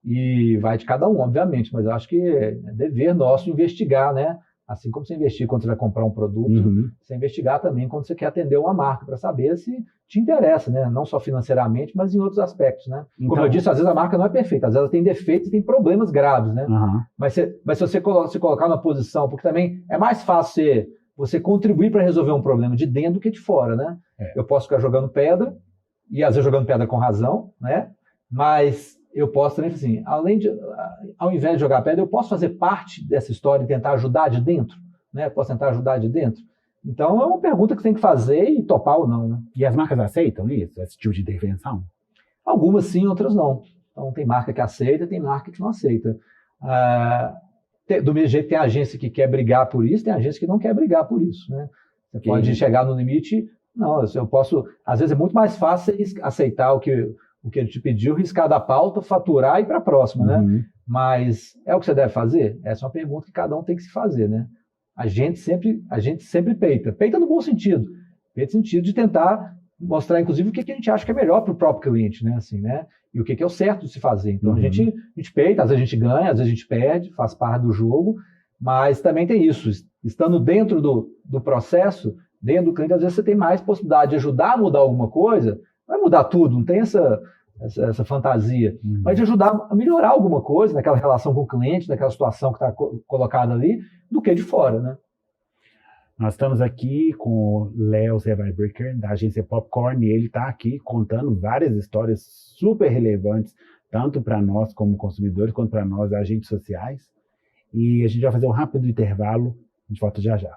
E vai de cada um, obviamente, mas eu acho que é dever nosso investigar, né? Assim como você investir quando você vai comprar um produto, você investigar também quando você quer atender uma marca, para saber se te interessa, né? Não só financeiramente, mas em outros aspectos, né? Então, como eu disse, às vezes a marca não é perfeita, às vezes ela tem defeitos e tem problemas graves, né? Mas se você se colocar numa posição, porque também é mais fácil você contribuir para resolver um problema de dentro do que de fora, né? Eu posso ficar jogando pedra, e às vezes jogando pedra com razão, né? Mas eu posso também, assim, ao invés de jogar pedra, eu posso fazer parte dessa história e tentar ajudar de dentro, né? Posso tentar ajudar de dentro. Então, é uma pergunta que você tem que fazer e topar ou não, né? E as marcas aceitam isso, esse tipo de intervenção? Algumas sim, outras não. Então, tem marca que aceita, tem marca que não aceita. Do mesmo jeito, tem agência que quer brigar por isso, tem agência que não quer brigar por isso, né? Você pode chegar no limite. Não, eu posso. Às vezes é muito mais fácil aceitar o que ele te pediu, riscar da pauta, faturar e ir para a próxima, né? Mas é o que você deve fazer? Essa é uma pergunta que cada um tem que se fazer, né? A gente sempre peita no bom sentido, peita no sentido de tentar mostrar, inclusive, o que a gente acha que é melhor para o próprio cliente, né? Assim, né? E o que é o certo de se fazer. Então, a gente peita, às vezes a gente ganha, às vezes a gente perde, faz parte do jogo, mas também tem isso, estando dentro do processo, dentro do cliente, às vezes você tem mais possibilidade de ajudar a mudar alguma coisa. Não é mudar tudo, não tem essa fantasia, mas de ajudar a melhorar alguma coisa naquela relação com o cliente, naquela situação que está colocada ali, do que de fora, né? Nós estamos aqui com o Léo Zerweibrecher, da agência Popcorn, e ele está aqui contando várias histórias super relevantes, tanto para nós como consumidores, quanto para nós, agentes sociais. E a gente vai fazer um rápido intervalo, a gente volta já já.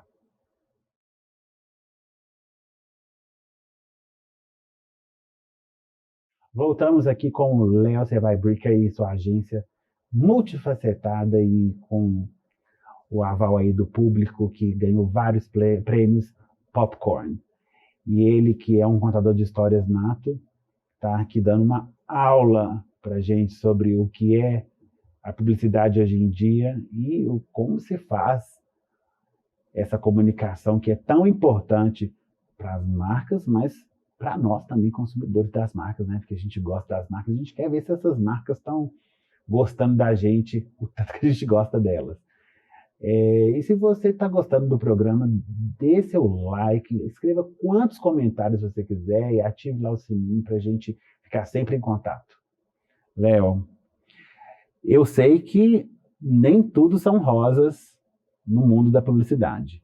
Voltamos aqui com o Léo Zerweibrecher e sua agência multifacetada e com o aval aí do público que ganhou vários prêmios Popcorn. E ele, que é um contador de histórias nato, está aqui dando uma aula para a gente sobre o que é a publicidade hoje em dia e como se faz essa comunicação que é tão importante para as marcas, mas para nós também, consumidores das marcas, né? Porque a gente gosta das marcas, a gente quer ver se essas marcas estão gostando da gente, o tanto que a gente gosta delas. E se você está gostando do programa, dê seu like, escreva quantos comentários você quiser e ative lá o sininho para a gente ficar sempre em contato. Léo, eu sei que nem tudo são rosas no mundo da publicidade.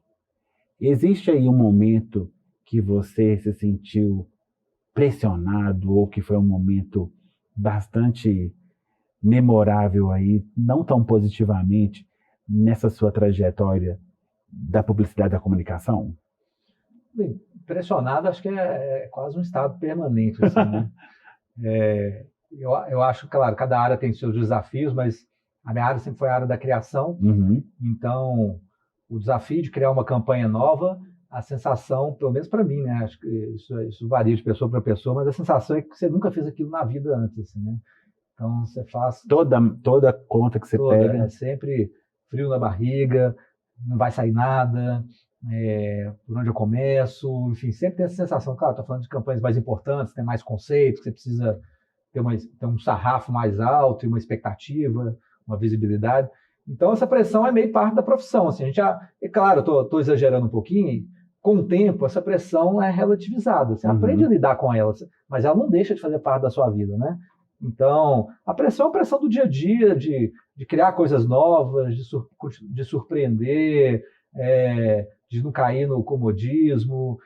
Existe aí um momento que você se sentiu pressionado ou que foi um momento bastante memorável aí, não tão positivamente, nessa sua trajetória da publicidade da comunicação? Bem, pressionado acho que é quase um estado permanente, assim, né? Eu acho, claro, cada área tem seus desafios, mas a minha área sempre foi a área da criação. Então, o desafio de criar uma campanha nova, a sensação, pelo menos para mim, né? Acho que isso varia de pessoa para pessoa, mas a sensação é que você nunca fez aquilo na vida antes, assim, né? Então, você faz... Toda conta que você pega... É sempre frio na barriga, não vai sair nada, por onde eu começo, enfim, sempre tem essa sensação. Claro, estou falando de campanhas mais importantes, tem mais conceitos, você precisa ter um sarrafo mais alto e uma expectativa, uma visibilidade. Então, essa pressão é meio parte da profissão. Assim, a gente claro, estou exagerando um pouquinho, com o tempo, essa pressão é relativizada. Você aprende a lidar com ela, mas ela não deixa de fazer parte da sua vida, né? Então, a pressão é a pressão do dia a dia, de criar coisas novas, de surpreender, de não cair no comodismo,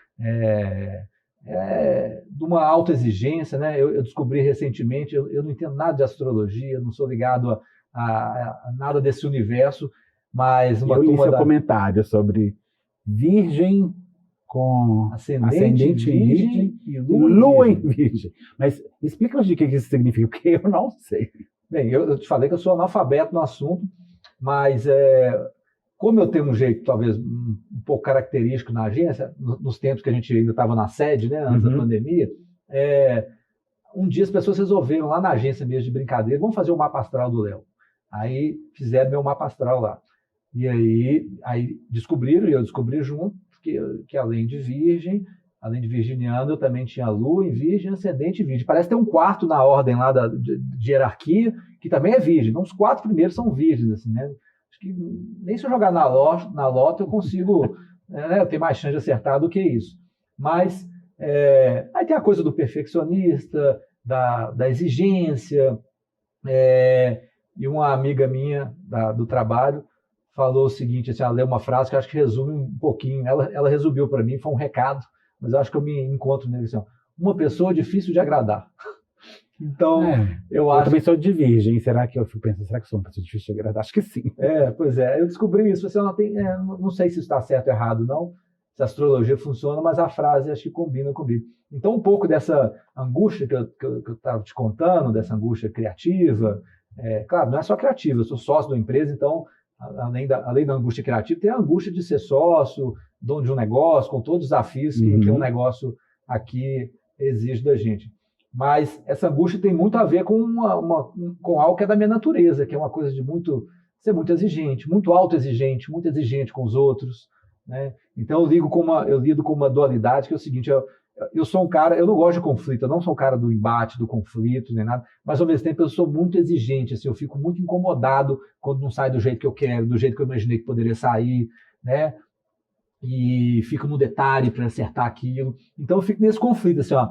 de uma autoexigência, né? Eu descobri recentemente, eu não entendo nada de astrologia, não sou ligado a nada desse universo, mas uma turma seu comentário sobre Virgem com ascendente em Virgem e Lua em Virgem. Mas explica-nos o que isso significa, porque eu não sei. Bem, eu te falei que eu sou analfabeto no assunto, mas como eu tenho um jeito talvez um pouco característico na agência, nos tempos que a gente ainda estava na sede, né, antes da pandemia, um dia as pessoas resolveram lá na agência mesmo de brincadeira, vamos fazer o mapa astral do Léo. Aí fizeram meu mapa astral lá. E aí descobriram, e eu descobri junto, que além de virginiano, eu também tinha lua em virgem, ascendente em virgem. Parece ter um quarto na ordem lá de hierarquia, que também é virgem. Então, os 4 primeiros são virgens, assim, né? Acho que nem se eu jogar na lota eu consigo, eu tenho mais chance de acertar do que isso. Mas aí tem a coisa do perfeccionista, da exigência, e uma amiga minha do trabalho falou o seguinte, assim, ela leu uma frase que eu acho que resume um pouquinho, ela resumiu para mim, foi um recado, mas eu acho que eu me encontro nele, assim, uma pessoa difícil de agradar. Então, eu acho... Eu também sou de virgem, será que eu fico pensando, será que eu sou uma pessoa difícil de agradar? Acho que sim. Pois é, eu descobri isso, você não sei se está certo ou errado, não, se a astrologia funciona, mas a frase acho que combina comigo. Então, um pouco dessa angústia que eu estava te contando, dessa angústia criativa, claro, não é só criativa, eu sou sócio da empresa, então, além da angústia criativa, tem a angústia de ser sócio, dono de um negócio, com todos os desafios que um negócio aqui exige da gente. Mas essa angústia tem muito a ver com algo que é da minha natureza, que é uma coisa de ser muito exigente, muito autoexigente, muito exigente com os outros, né? Então eu lido com uma dualidade que é o seguinte, eu sou um cara, eu não gosto de conflito, eu não sou um cara do embate, do conflito, nem nada, mas ao mesmo tempo eu sou muito exigente, assim, eu fico muito incomodado quando não sai do jeito que eu quero, do jeito que eu imaginei que poderia sair, né? E fico no detalhe para acertar aquilo. Então eu fico nesse conflito, assim, ó,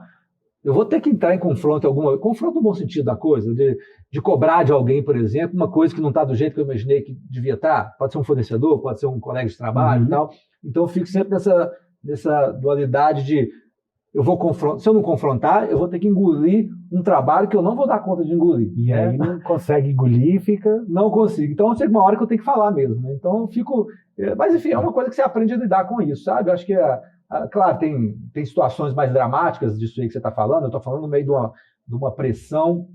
eu vou ter que entrar em confronto no bom sentido da coisa, de cobrar de alguém, por exemplo, uma coisa que não está do jeito que eu imaginei que devia estar, pode ser um fornecedor, pode ser um colega de trabalho e tal. Então eu fico sempre nessa dualidade de se eu não confrontar, eu vou ter que engolir um trabalho que eu não vou dar conta de engolir. E aí não consegue engolir, fica... Não consigo. Então chega uma hora que eu tenho que falar mesmo, né? Então eu fico... Mas enfim, é uma coisa que você aprende a lidar com isso, sabe? Eu acho que, claro, tem situações mais dramáticas disso aí que você está falando, eu estou falando no meio de uma pressão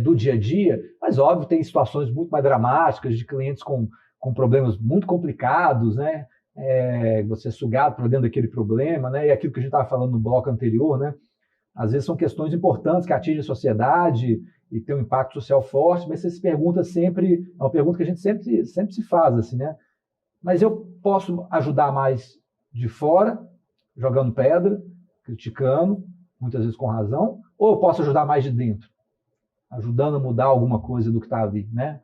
do dia a dia, mas óbvio, tem situações muito mais dramáticas de clientes com problemas muito complicados, né? Você é sugado para dentro daquele problema, né? E aquilo que a gente estava falando no bloco anterior, né? Às vezes são questões importantes que atingem a sociedade e tem um impacto social forte, mas você se pergunta sempre, é uma pergunta que a gente sempre se faz, assim, né? Mas eu posso ajudar mais de fora, jogando pedra, criticando, muitas vezes com razão, ou eu posso ajudar mais de dentro, ajudando a mudar alguma coisa do que está ali, né?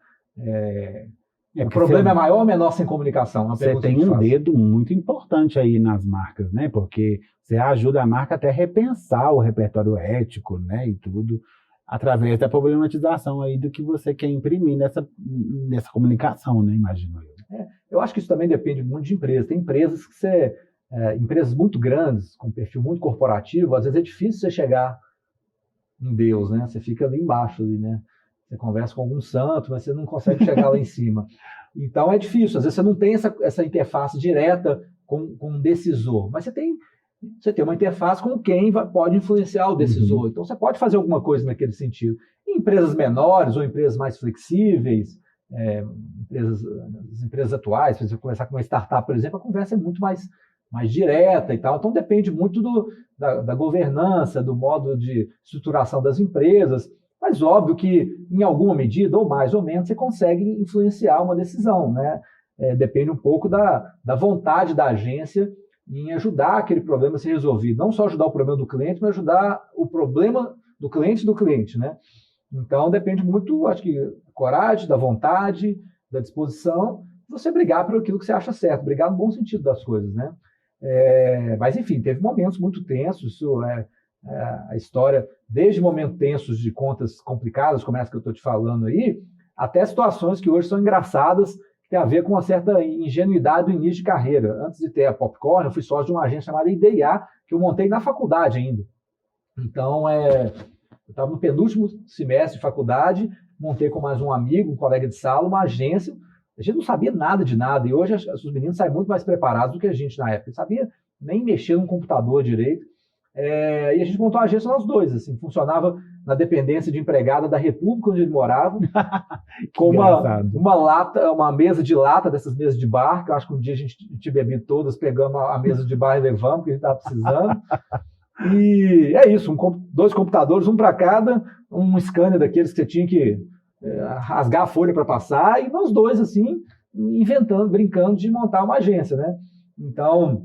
O problema é maior ou menor sem comunicação? Você tem um dedo muito importante aí nas marcas, né? Porque você ajuda a marca até a repensar o repertório ético, né? E tudo, através da problematização aí do que você quer imprimir nessa comunicação, né? Imagino eu. Eu acho que isso também depende muito de empresas. Tem empresas empresas muito grandes, com perfil muito corporativo, às vezes é difícil você chegar em Deus, né? Você fica ali embaixo, ali, né? Você conversa com algum santo, mas você não consegue chegar lá em cima. Então é difícil, às vezes você não tem essa interface direta com um decisor, mas você tem uma interface com quem pode influenciar o decisor. Então você pode fazer alguma coisa naquele sentido. Em empresas menores ou empresas mais flexíveis, as empresas atuais, se você conversar com uma startup, por exemplo, a conversa é muito mais direta e tal. Então depende muito da governança, do modo de estruturação das empresas. Mas óbvio que, em alguma medida, ou mais ou menos, você consegue influenciar uma decisão, né? Depende um pouco da vontade da agência em ajudar aquele problema a ser resolvido. Não só ajudar o problema do cliente, mas ajudar o problema do cliente, né? Então, depende muito, acho que, da coragem, da vontade, da disposição, você brigar por aquilo que você acha certo, brigar no bom sentido das coisas, né? Mas, enfim, teve momentos muito tensos, isso a história, desde momentos tensos de contas complicadas, como essa que eu estou te falando aí, até situações que hoje são engraçadas, que tem a ver com uma certa ingenuidade do início de carreira. Antes de ter a Popcorn, eu fui sócio de uma agência chamada IDIA, que eu montei na faculdade ainda. Então, eu estava no penúltimo semestre de faculdade, montei com mais um amigo, um colega de sala, uma agência. A gente não sabia nada de nada, e hoje os meninos saem muito mais preparados do que a gente na época. Não sabia nem mexer num computador direito. E a gente montou a agência nós dois, assim, funcionava na dependência de empregada da República onde ele morava, com uma lata, uma mesa de lata, dessas mesas de bar, que eu acho que um dia a gente tinha bebido todas, pegamos a mesa de bar e levamos, porque a gente estava precisando. E é isso, 2 computadores, um para cada, um scanner daqueles que você tinha que rasgar a folha para passar, e nós dois, assim, inventando, brincando de montar uma agência, né? Então,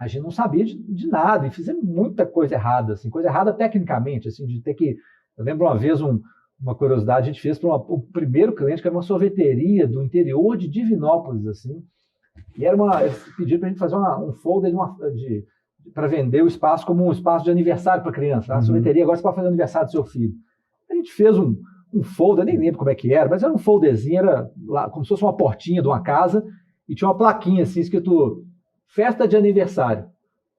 a gente não sabia de nada, e fizemos muita coisa errada, assim, coisa errada tecnicamente, assim, de ter que... Eu lembro uma vez, uma curiosidade, a gente fez para o primeiro cliente, que era uma sorveteria do interior de Divinópolis, assim, e eles pediram para a gente fazer um folder para vender o espaço como um espaço de aniversário para criança. A sorveteria agora você pode fazer aniversário do seu filho. A gente fez um folder, nem lembro como é que era, mas era um folderzinho, era lá, como se fosse uma portinha de uma casa, e tinha uma plaquinha assim, escrito festa de aniversário,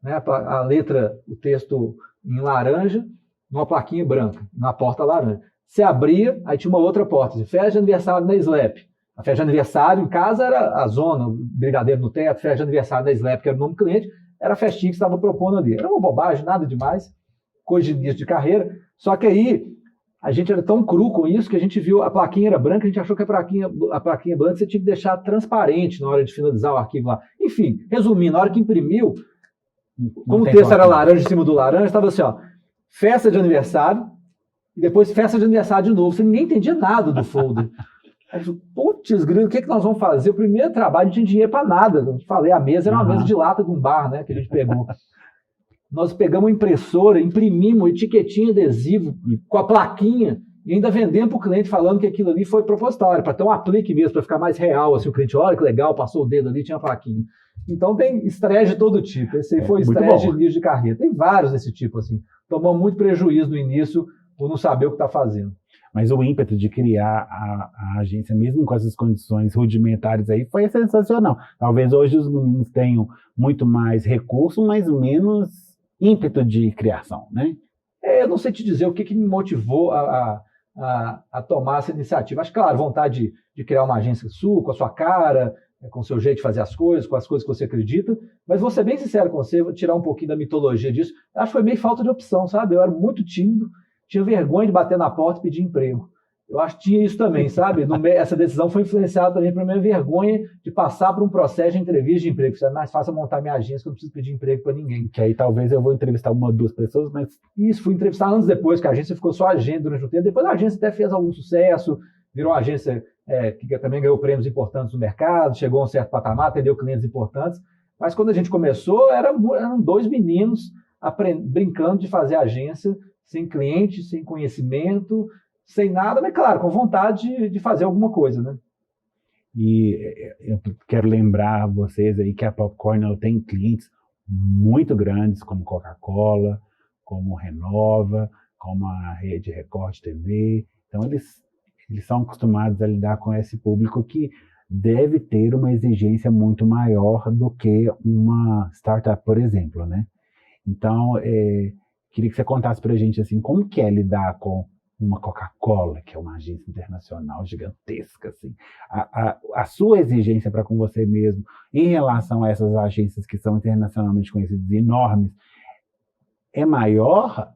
né? A letra, o texto em laranja, numa plaquinha branca, na porta laranja. Você abria, aí tinha uma outra porta, assim, festa de aniversário da SLAP. A festa de aniversário em casa era a zona, o brigadeiro no teto, festa de aniversário da SLAP, que era o nome do cliente, era a festinha que você estava propondo ali. Era uma bobagem, nada demais, coisa de início de carreira, só que aí a gente era tão cru com isso que a gente viu a plaquinha era branca, a gente achou que a plaquinha branca você tinha que deixar transparente na hora de finalizar o arquivo lá. Enfim, resumindo, na hora que imprimiu, como o texto era laranja em cima do laranja, estava assim, ó, festa de aniversário, e depois festa de aniversário de novo. Você ninguém entendia nada do folder. Aí eu falei, putz, grilo, o que nós vamos fazer? O primeiro trabalho não tinha dinheiro para nada. Eu falei, a mesa era uma mesa de lata de um bar, né, que a gente pegou. Nós pegamos uma impressora, imprimimos etiquetinha adesivo com a plaquinha e ainda vendemos para o cliente falando que aquilo ali foi proposital, para ter um aplique mesmo, para ficar mais real. Assim, o cliente, olha que legal, passou o dedo ali, tinha a plaquinha. Então tem estresse de todo tipo. Esse aí foi estresse de início de carreira. Tem vários desse tipo. Assim. Tomamos muito prejuízo no início por não saber o que está fazendo. Mas o ímpeto de criar a agência, mesmo com essas condições rudimentares aí, foi sensacional. Talvez hoje os meninos tenham muito mais recurso, mas menos ímpeto de criação, né? Eu não sei te dizer o que me motivou a tomar essa iniciativa. Acho que, claro, vontade de criar uma agência sua, com a sua cara, com o seu jeito de fazer as coisas, com as coisas que você acredita, mas vou ser bem sincero com você, vou tirar um pouquinho da mitologia disso. Acho que foi meio falta de opção, sabe? Eu era muito tímido, tinha vergonha de bater na porta e pedir emprego. Eu acho que tinha isso também, sabe? Essa decisão foi influenciada também pela minha vergonha de passar por um processo de entrevista de emprego. É mais fácil montar minha agência que eu não preciso pedir emprego para ninguém. Que aí talvez eu vou entrevistar uma ou duas pessoas, mas... Isso, fui entrevistar anos depois, que a agência ficou só agente durante um tempo. Depois a agência até fez algum sucesso, virou uma agência que também ganhou prêmios importantes no mercado, chegou a um certo patamar, atendeu clientes importantes. Mas quando a gente começou, eram 2 meninos brincando de fazer agência, sem cliente, sem conhecimento, sem nada, mas claro, com vontade de fazer alguma coisa, né? E eu quero lembrar vocês aí que a Popcorn ela tem clientes muito grandes, como Coca-Cola, como Renova, como a Rede Record TV. Então, eles são acostumados a lidar com esse público que deve ter uma exigência muito maior do que uma startup, por exemplo, né? Então, queria que você contasse para a gente assim, como que é lidar com uma Coca-Cola, que é uma agência internacional gigantesca, assim. A sua exigência para com você mesmo em relação a essas agências que são internacionalmente conhecidas e enormes é maior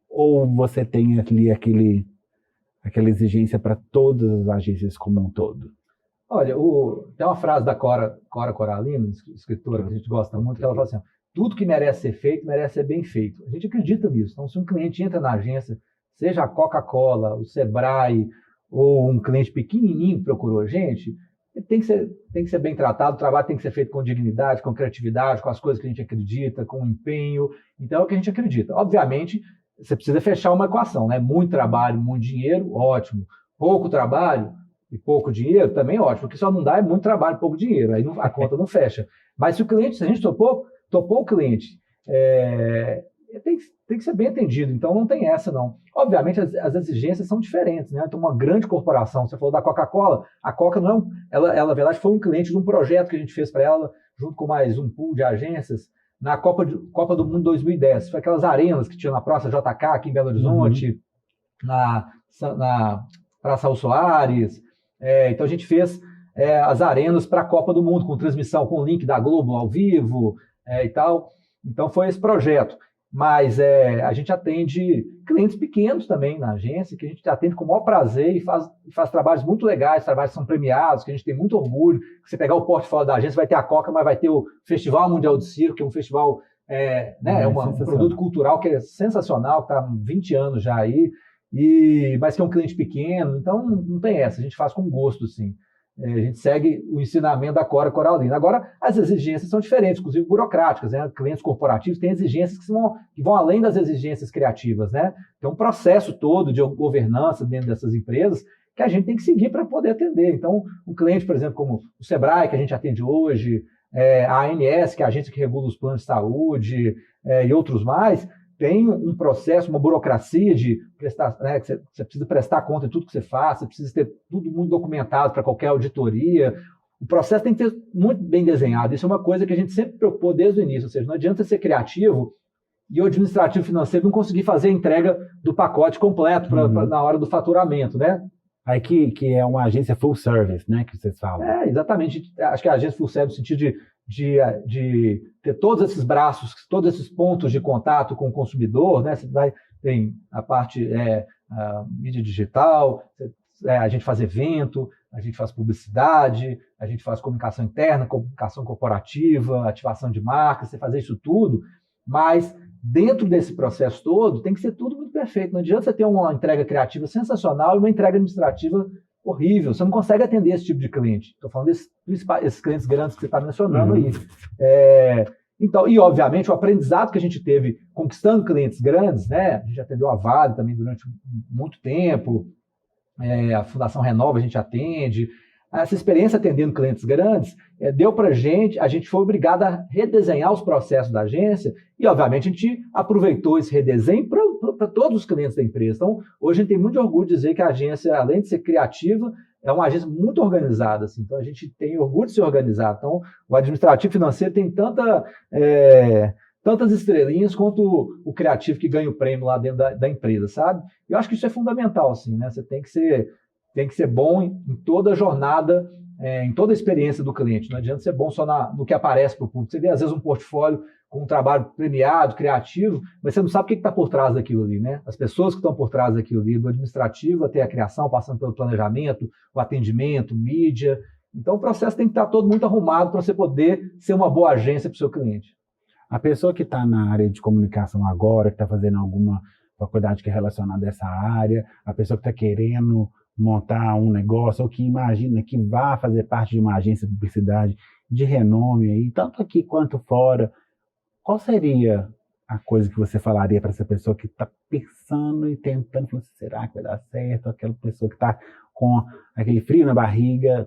ou você tem ali aquela exigência para todas as agências como um todo? Olha, tem uma frase da Cora Coralina, escritora que a gente gosta muito, que ela fala assim, tudo que merece ser feito, merece ser bem feito. A gente acredita nisso. Então, se um cliente entra na agência, seja a Coca-Cola, o Sebrae, ou um cliente pequenininho que procurou a gente, ele tem que ser bem tratado, o trabalho tem que ser feito com dignidade, com criatividade, com as coisas que a gente acredita, com empenho. Então, é o que a gente acredita. Obviamente, você precisa fechar uma equação, né? Muito trabalho, muito dinheiro, ótimo. Pouco trabalho e pouco dinheiro, também ótimo. O que só não dá é muito trabalho e pouco dinheiro. Aí a conta não fecha. Mas se a gente topou o cliente, tem que ser bem atendido, então não tem essa não. Obviamente as exigências são diferentes, né? Então uma grande corporação, você falou da Coca-Cola, a Coca não, ela na verdade foi um cliente de um projeto que a gente fez para ela, junto com mais um pool de agências, na Copa do Mundo 2010, foi aquelas arenas que tinha na Praça JK aqui em Belo Horizonte, na Praça Raul Soares, então a gente fez as arenas para a Copa do Mundo, com transmissão, com link da Globo ao vivo e tal, então foi esse projeto. mas a gente atende clientes pequenos também na agência, que a gente atende com o maior prazer e faz trabalhos muito legais, trabalhos que são premiados, que a gente tem muito orgulho. Se você pegar o portfólio da agência, vai ter a Coca, mas vai ter o Festival Mundial de Circo, que é um festival, um produto cultural que é sensacional, que está há 20 anos já aí, mas que é um cliente pequeno, então não tem essa, a gente faz com gosto, sim. A gente segue o ensinamento da Cora Coralina. Agora, as exigências são diferentes, inclusive burocráticas, né? Clientes corporativos têm exigências que vão além das exigências criativas, né? Tem um processo todo de governança dentro dessas empresas que a gente tem que seguir para poder atender. Então, um cliente, por exemplo, como o Sebrae, que a gente atende hoje, a ANS, que é a agência que regula os planos de saúde, e outros mais, tem um processo, uma burocracia de prestar, né, que você precisa prestar conta de tudo que você faz, você precisa ter tudo muito documentado para qualquer auditoria. O processo tem que ser muito bem desenhado. Isso é uma coisa que a gente sempre preocupou desde o início, ou seja, não adianta ser criativo e o administrativo financeiro não conseguir fazer a entrega do pacote completo na hora do faturamento, né? Aí que é uma agência full service, né, que vocês falam. Exatamente. Acho que a agência full service no sentido de ter todos esses braços, todos esses pontos de contato com o consumidor, né? Tem a parte a mídia digital, a gente faz evento, a gente faz publicidade, a gente faz comunicação interna, comunicação corporativa, ativação de marca, você fazer isso tudo, mas dentro desse processo todo tem que ser tudo muito perfeito. Não adianta você ter uma entrega criativa sensacional e uma entrega administrativa horrível. Você não consegue atender esse tipo de cliente. Estou falando desses clientes grandes que você está mencionando aí. Então, e obviamente o aprendizado que a gente teve conquistando clientes grandes, né? A gente atendeu a Vale também durante muito tempo, a Fundação Renova a gente atende. Essa experiência atendendo clientes grandes deu para a gente foi obrigado a redesenhar os processos da agência e, obviamente, a gente aproveitou esse redesenho para todos os clientes da empresa. Então, hoje a gente tem muito orgulho de dizer que a agência, além de ser criativa, é uma agência muito organizada. Assim. Então, a gente tem orgulho de ser organizado. Então, o administrativo financeiro tem tantas estrelinhas quanto o criativo que ganha o prêmio lá dentro da empresa, sabe? Eu acho que isso é fundamental, assim, né? Você tem que ser bom em toda a jornada, em toda a experiência do cliente. Não adianta ser bom só no que aparece para o público. Você vê, às vezes, um portfólio com um trabalho premiado, criativo, mas você não sabe o que está por trás daquilo ali, né? As pessoas que estão por trás daquilo ali, do administrativo até a criação, passando pelo planejamento, o atendimento, mídia. Então, o processo tem que estar todo muito arrumado para você poder ser uma boa agência para o seu cliente. A pessoa que está na área de comunicação agora, que está fazendo alguma faculdade que é relacionada a essa área, a pessoa que está querendo montar um negócio, ou que imagina que vá fazer parte de uma agência de publicidade de renome, aí, tanto aqui quanto fora, qual seria a coisa que você falaria para essa pessoa que está pensando e tentando, falando, será que vai dar certo? Aquela pessoa que está com aquele frio na barriga,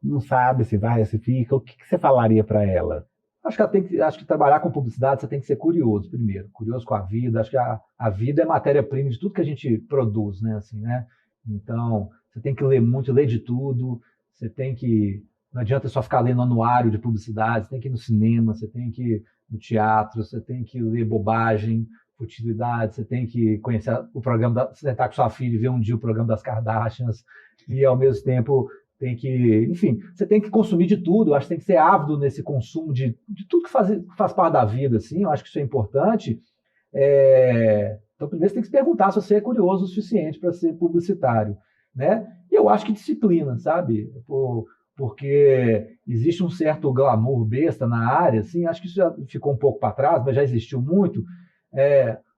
não sabe se vai, se fica, o que você falaria para ela? Acho que trabalhar com publicidade você tem que ser curioso primeiro, curioso com a vida. Acho que a vida é matéria-prima de tudo que a gente produz, né? Assim, né? Então, você tem que ler muito, ler de tudo, não adianta só ficar lendo anuário de publicidade, você tem que ir no cinema, você tem que ir no teatro, você tem que ler bobagem, futilidade, você tem que conhecer o programa, você sentar com sua filha e ver um dia o programa das Kardashians, e ao mesmo tempo enfim, você tem que consumir de tudo. Eu acho que tem que ser ávido nesse consumo de tudo que faz parte da vida, assim. Eu acho que isso é importante. Então, primeiro você tem que se perguntar se você é curioso o suficiente para ser publicitário, né? E eu acho que disciplina, sabe? Porque existe um certo glamour besta na área, assim. Acho que isso já ficou um pouco para trás, mas já existiu muito.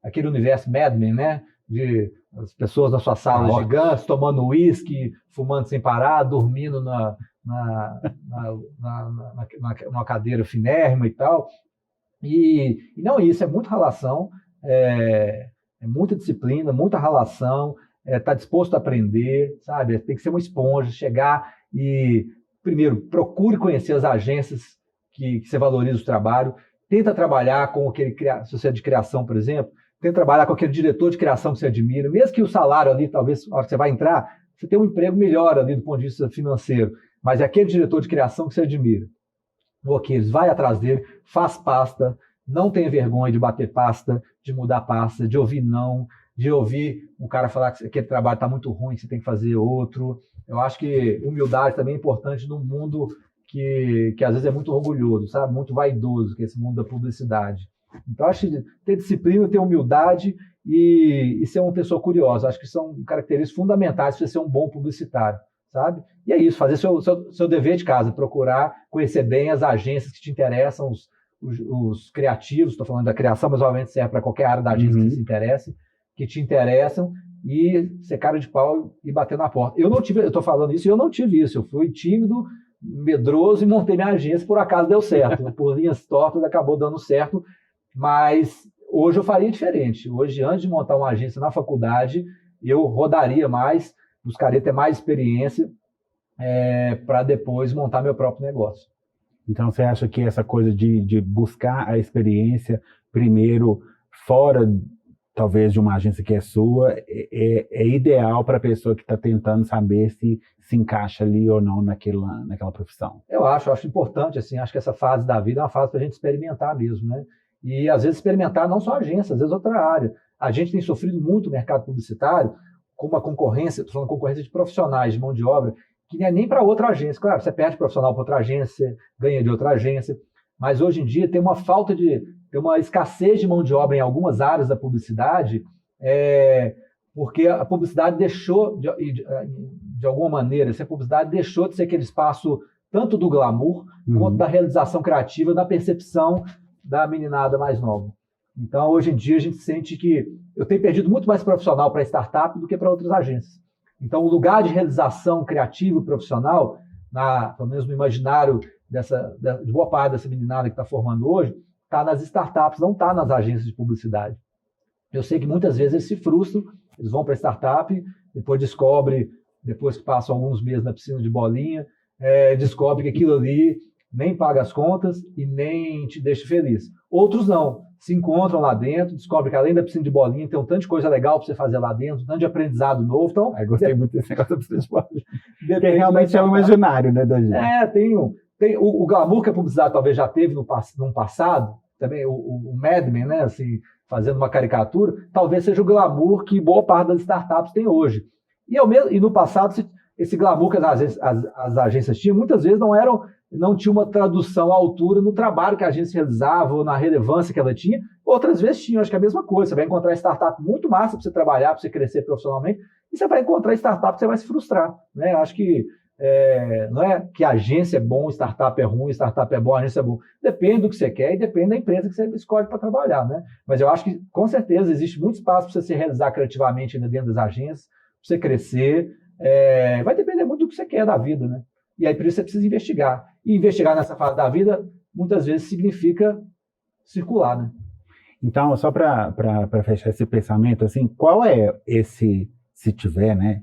Aquele universo Mad Men, né? De as pessoas na sua sala gigantes, tomando uísque, fumando sem parar, dormindo numa cadeira finérrima e tal. E não, isso é muita relação, é muita disciplina, muita relação, tá disposto a aprender, sabe? Tem que ser uma esponja, chegar e, primeiro, procure conhecer as agências que você valoriza o trabalho, tenta trabalhar com se você é de criação, por exemplo, tenta trabalhar com aquele diretor de criação que você admira, mesmo que o salário ali, talvez, na hora que você vai entrar, você tem um emprego melhor ali do ponto de vista financeiro, mas é aquele diretor de criação que você admira. Ok, vai atrás dele, faz pasta, não tenha vergonha de bater pasta, de mudar pasta, de ouvir não, de ouvir um cara falar que aquele trabalho está muito ruim, que você tem que fazer outro. Eu acho que humildade também é importante num mundo que às vezes é muito orgulhoso, sabe? Muito vaidoso, que é esse mundo da publicidade. Então, acho que ter disciplina, ter humildade e ser uma pessoa curiosa. Acho que são características fundamentais para você ser um bom publicitário, sabe? E é isso, fazer seu dever de casa, procurar conhecer bem as agências que te interessam, os criativos, estou falando da criação, mas obviamente serve para qualquer área da agência que se interesse, que te interessam, e ser cara de pau e bater na porta. Eu estou falando isso e eu não tive isso. Eu fui tímido, medroso e montei minha agência, por acaso deu certo. Por linhas tortas acabou dando certo, mas hoje eu faria diferente. Hoje, antes de montar uma agência na faculdade, eu rodaria mais, buscaria ter mais experiência para depois montar meu próprio negócio. Então, você acha que essa coisa de buscar a experiência primeiro fora, talvez, de uma agência que é sua, é ideal para a pessoa que está tentando saber se encaixa ali ou não naquela profissão? Eu acho importante, assim, acho que essa fase da vida é uma fase para a gente experimentar mesmo, né? E, às vezes, experimentar não só a agência, às vezes outra área. A gente tem sofrido muito no mercado publicitário com uma concorrência, estou falando concorrência de profissionais, de mão de obra, que não é nem para outra agência. Claro, você perde profissional para outra agência, ganha de outra agência, mas hoje em dia tem uma escassez de mão de obra em algumas áreas da publicidade, porque a publicidade deixou, de alguma maneira, a publicidade deixou de ser aquele espaço tanto do glamour quanto da realização criativa, da percepção da meninada mais nova. Então, hoje em dia, a gente sente que eu tenho perdido muito mais profissional para startup do que para outras agências. Então, o lugar de realização criativa e profissional, pelo menos no imaginário de boa parte dessa meninada que está formando hoje, está nas startups, não está nas agências de publicidade. Eu sei que muitas vezes eles se frustram, eles vão para a startup, depois que passam alguns meses na piscina de bolinha, descobre que aquilo ali nem paga as contas e nem te deixa feliz. Outros não, se encontram lá dentro, descobrem que além da piscina de bolinha tem um tanto de coisa legal para você fazer lá dentro, um tanto de aprendizado novo. Então, gostei muito desse negócio da piscina de bolinha. Porque realmente é um imaginário, né, da gente? Tem o glamour que a publicidade talvez já teve no passado, também o Mad Men, né, assim, fazendo uma caricatura, talvez seja o glamour que boa parte das startups tem hoje. E no passado, esse glamour que as agências tinham, muitas vezes não tinha uma tradução à altura no trabalho que a agência realizava ou na relevância que ela tinha. Outras vezes tinha, acho que é a mesma coisa. Você vai encontrar startup muito massa para você trabalhar, para você crescer profissionalmente, e você vai encontrar startup que você vai se frustrar, né? Acho que não é que a agência é bom, startup é ruim, startup é bom, a agência é bom. Depende do que você quer e depende da empresa que você escolhe para trabalhar, né? Mas eu acho que, com certeza, existe muito espaço para você se realizar criativamente ainda dentro das agências, para você crescer. Vai depender muito do que você quer da vida, né? E aí, por isso, você precisa investigar. E investigar nessa fase da vida, muitas vezes, significa circular, né? Então, só para fechar esse pensamento, assim, qual é se tiver, né,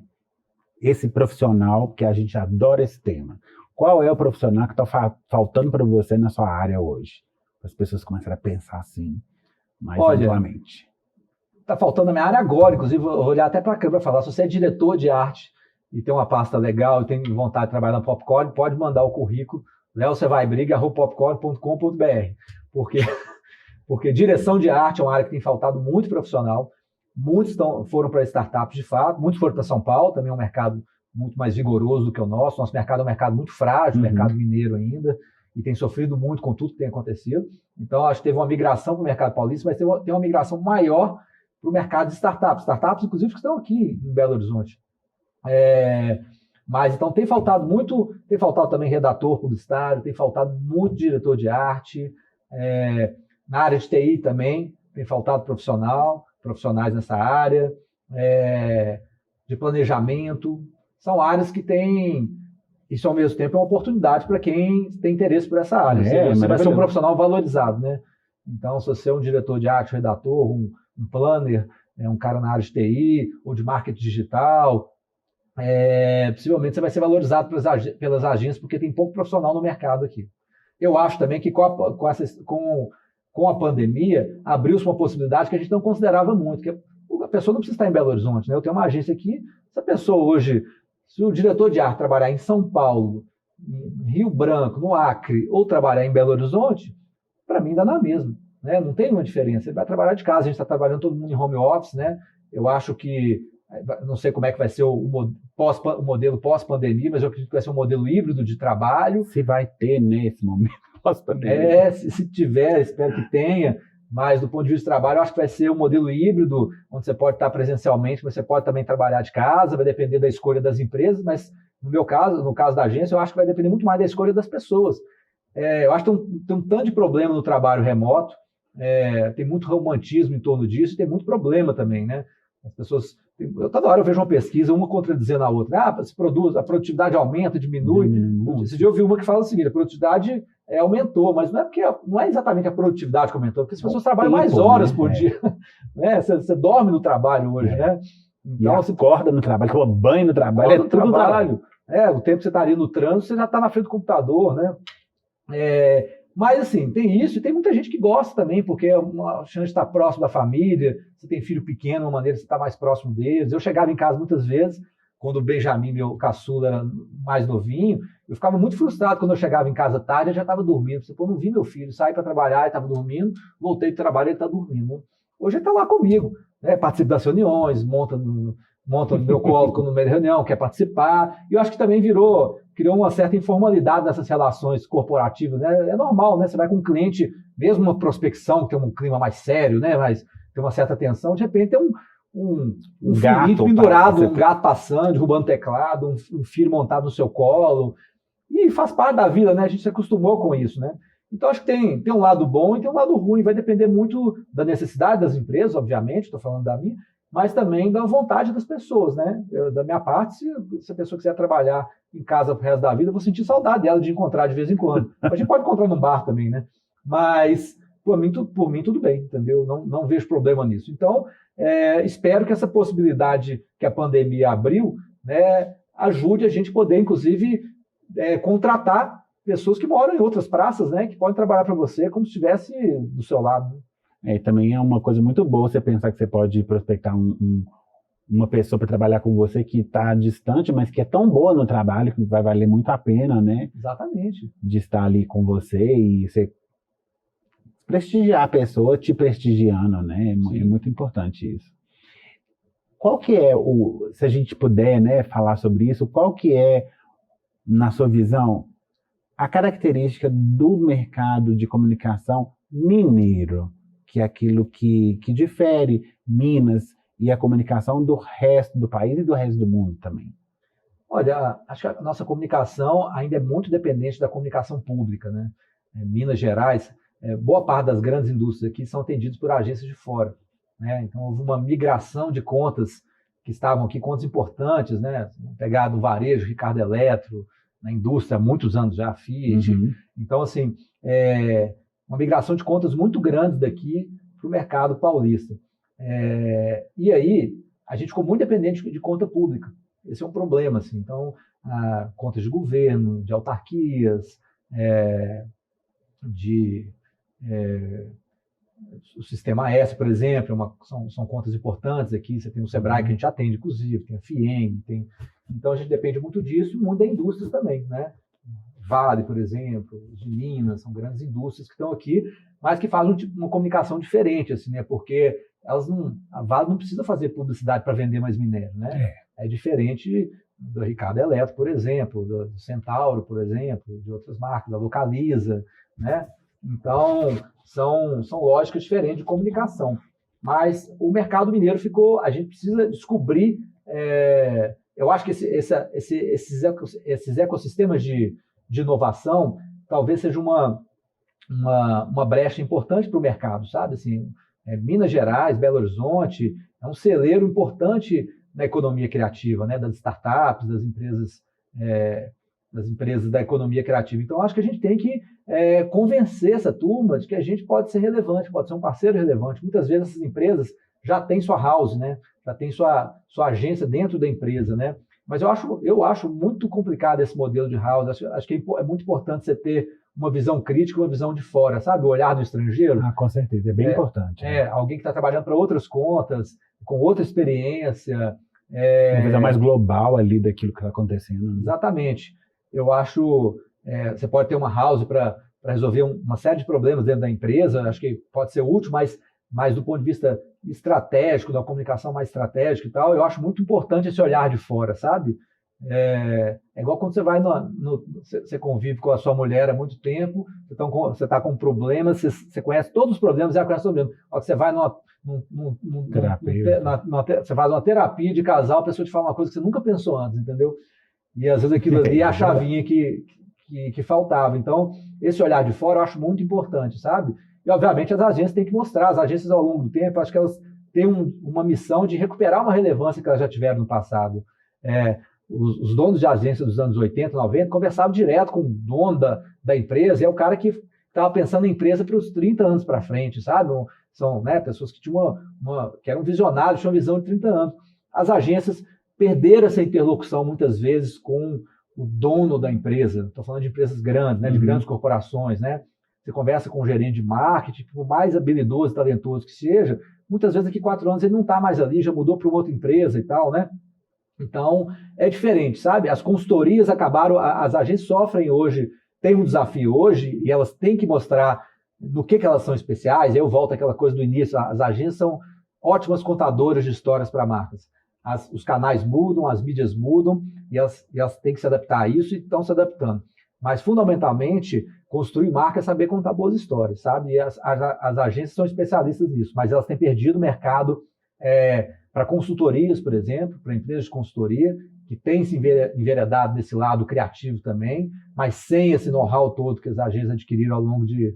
esse profissional, que a gente adora esse tema, qual é o profissional que está faltando para você na sua área hoje? As pessoas começam a pensar assim, mais amplamente. Está faltando na minha área agora, inclusive, vou olhar até para a câmera e falar, se você é diretor de arte e tem uma pasta legal e tem vontade de trabalhar na Popcorn, pode mandar o currículo, leocevaibriga@popcorn.com.br, porque direção de arte é uma área que tem faltado muito profissional. Muitos foram para startups de fato, muitos foram para São Paulo, também é um mercado muito mais vigoroso do que o nosso. Nosso mercado é um mercado muito frágil, mercado mineiro ainda, e tem sofrido muito com tudo que tem acontecido. Então, acho que teve uma migração para o mercado paulista, mas tem uma migração maior para o mercado de startups. Startups, inclusive, que estão aqui em Belo Horizonte. Mas, então, tem faltado também redator publicitário, tem faltado muito diretor de arte. Na área de TI também tem faltado profissionais nessa área, de planejamento. São áreas que têm, isso ao mesmo tempo é uma oportunidade para quem tem interesse por essa área. Você vai ser um profissional valorizado, né? Então, se você é um diretor de arte, redator, um planner, um cara na área de TI ou de marketing digital, possivelmente você vai ser valorizado pelas agências, porque tem pouco profissional no mercado aqui. Eu acho também que com a pandemia, abriu-se uma possibilidade que a gente não considerava muito, que a pessoa não precisa estar em Belo Horizonte, né? Eu tenho uma agência aqui, se a pessoa hoje, se o diretor de arte trabalhar em São Paulo, em Rio Branco, no Acre, ou trabalhar em Belo Horizonte, para mim dá na mesma, né? Não tem uma diferença, ele vai trabalhar de casa, a gente está trabalhando todo mundo em home office, né? Eu acho que, não sei como é que vai ser o modelo pós-pandemia, mas eu acredito que vai ser um modelo híbrido de trabalho. Se vai ter nesse momento. Se tiver, espero que tenha, mas do ponto de vista do trabalho, eu acho que vai ser um modelo híbrido, onde você pode estar presencialmente, mas você pode também trabalhar de casa, vai depender da escolha das empresas, mas no meu caso, no caso da agência, eu acho que vai depender muito mais da escolha das pessoas. Eu acho que tem um tanto de problema no trabalho remoto, tem muito romantismo em torno disso, e tem muito problema também, né? As pessoas, toda hora eu vejo uma pesquisa, uma contradizendo a outra. Se produz, a produtividade aumenta, diminui. Esse dia eu vi uma que fala o seguinte: a produtividade aumentou, mas não é exatamente a produtividade que aumentou, porque as pessoas trabalham mais horas por dia. Né? Você dorme no trabalho hoje, né? Então, você acorda no trabalho, toma banho no trabalho, tudo no trabalho. O tempo que você está ali no trânsito, você já está na frente do computador, né? Mas, assim, tem isso, e tem muita gente que gosta também, porque é uma chance de estar próximo da família, você tem filho pequeno, uma maneira de você estar mais próximo deles. Eu chegava em casa muitas vezes, quando o Benjamin, meu caçula, era mais novinho, eu ficava muito frustrado quando eu chegava em casa tarde, eu já estava dormindo. Eu não vi meu filho, saí para trabalhar, ele estava dormindo, voltei do trabalho, ele está dormindo. Hoje ele está lá comigo, né? Participa das reuniões, monta no meu colo no meio da reunião, quer participar, e eu acho que também criou uma certa informalidade nessas relações corporativas, né? É normal, né? Você vai com um cliente, mesmo uma prospecção, que tem um clima mais sério, né? Mas tem uma certa tensão, de repente tem um filho pendurado, um gato passando, derrubando teclado, um filho montado no seu colo, e faz parte da vida, né? A gente se acostumou com isso, né? Então, acho que tem um lado bom e tem um lado ruim, vai depender muito da necessidade das empresas, obviamente, estou falando da minha, mas também da vontade das pessoas, né? Da minha parte, se a pessoa quiser trabalhar em casa pro resto da vida, eu vou sentir saudade dela de encontrar de vez em quando. A gente pode encontrar num bar também, né? Mas, por mim tudo bem, entendeu? Não vejo problema nisso. Então, espero que essa possibilidade que a pandemia abriu, né, ajude a gente poder, inclusive, contratar pessoas que moram em outras praças, né, que podem trabalhar para você como se estivesse do seu lado. E também é uma coisa muito boa você pensar que você pode prospectar uma pessoa para trabalhar com você que está distante, mas que é tão boa no trabalho que vai valer muito a pena, né? Exatamente. De estar ali com você e você prestigiar a pessoa te prestigiando, né? É muito importante isso. Qual que é se a gente puder, né, falar sobre isso, qual que é, na sua visão, a característica do mercado de comunicação mineiro, que é aquilo que difere Minas e a comunicação do resto do país e do resto do mundo também? Olha, acho que a nossa comunicação ainda é muito dependente da comunicação pública, né? Minas Gerais, boa parte das grandes indústrias aqui são atendidas por agências de fora, né? Então, houve uma migração de contas que estavam aqui, contas importantes, né? Pegar no varejo, Ricardo Eletro, na indústria há muitos anos já, Fiat. Então, assim, uma migração de contas muito grande daqui para o mercado paulista. E aí, a gente ficou muito dependente de conta pública. Esse é um problema, assim. Então, contas de governo, de autarquias, o Sistema S, por exemplo, são contas importantes aqui. Você tem o Sebrae, que a gente atende, inclusive, tem a FIEM, então a gente depende muito disso, e muito da indústria também, né? Vale, por exemplo, de Minas, são grandes indústrias que estão aqui, mas que fazem uma comunicação diferente, assim, né? Porque a Vale não precisa fazer publicidade para vender mais minério, né? É diferente do Ricardo Eletro, por exemplo, do Centauro, por exemplo, de outras marcas, da Localiza, né? Então, são lógicas diferentes de comunicação. Mas o mercado mineiro a gente precisa descobrir, eu acho que esses ecossistemas de inovação talvez seja uma brecha importante para o mercado, sabe? Assim, Minas Gerais, Belo Horizonte, é um celeiro importante na economia criativa, né? Das startups, das empresas da economia criativa. Então, acho que a gente tem que convencer essa turma de que a gente pode ser relevante, pode ser um parceiro relevante. Muitas vezes essas empresas já têm sua house, né? Já tem sua agência dentro da empresa, né? Mas eu acho muito complicado esse modelo de house. Acho que é muito importante você ter uma visão crítica, uma visão de fora, sabe? O olhar do estrangeiro. Com certeza, é bem importante. Alguém que está trabalhando para outras contas, com outra experiência. Uma visão mais global ali daquilo que está acontecendo. Né? Exatamente. Eu acho você pode ter uma house para resolver uma série de problemas dentro da empresa, acho que pode ser útil, mas do ponto de vista estratégico, da comunicação mais estratégica e tal, eu acho muito importante esse olhar de fora, sabe? É igual quando você vai você convive com a sua mulher há muito tempo, você está com problemas, você conhece todos os problemas e ela conhece os problemas. Você vai você faz uma terapia de casal, a pessoa te fala uma coisa que você nunca pensou antes, entendeu? E às vezes aquilo ali é a chavinha que faltava. Então, esse olhar de fora eu acho muito importante, sabe? E, obviamente, as agências têm que mostrar. As agências, ao longo do tempo, acho que elas têm uma missão de recuperar uma relevância que elas já tiveram no passado. Os donos de agências dos anos 80, 90 conversavam direto com o dono da empresa, e é o cara que estava pensando na empresa para os 30 anos para frente, sabe? São, né, pessoas que tinham que eram visionários, tinham uma visão de 30 anos. As agências perderam essa interlocução, muitas vezes, com o dono da empresa. Estou falando de empresas grandes, né, de grandes corporações, né? Você conversa com um gerente de marketing, por mais habilidoso e talentoso que seja, muitas vezes daqui 4 anos ele não está mais ali, já mudou para uma outra empresa e tal, né? Então, é diferente, sabe? As consultorias acabaram, as agências sofrem hoje, tem um desafio hoje, e elas têm que mostrar no que elas são especiais. Eu volto àquela coisa do início, as agências são ótimas contadoras de histórias para marcas. Os canais mudam, as mídias mudam, e elas têm que se adaptar a isso e estão se adaptando. Mas, fundamentalmente, construir marca é saber contar boas histórias, sabe? E as agências são especialistas nisso, mas elas têm perdido o mercado para consultorias, por exemplo, para empresas de consultoria, que têm se enveredado nesse lado criativo também, mas sem esse know-how todo que as agências adquiriram ao longo de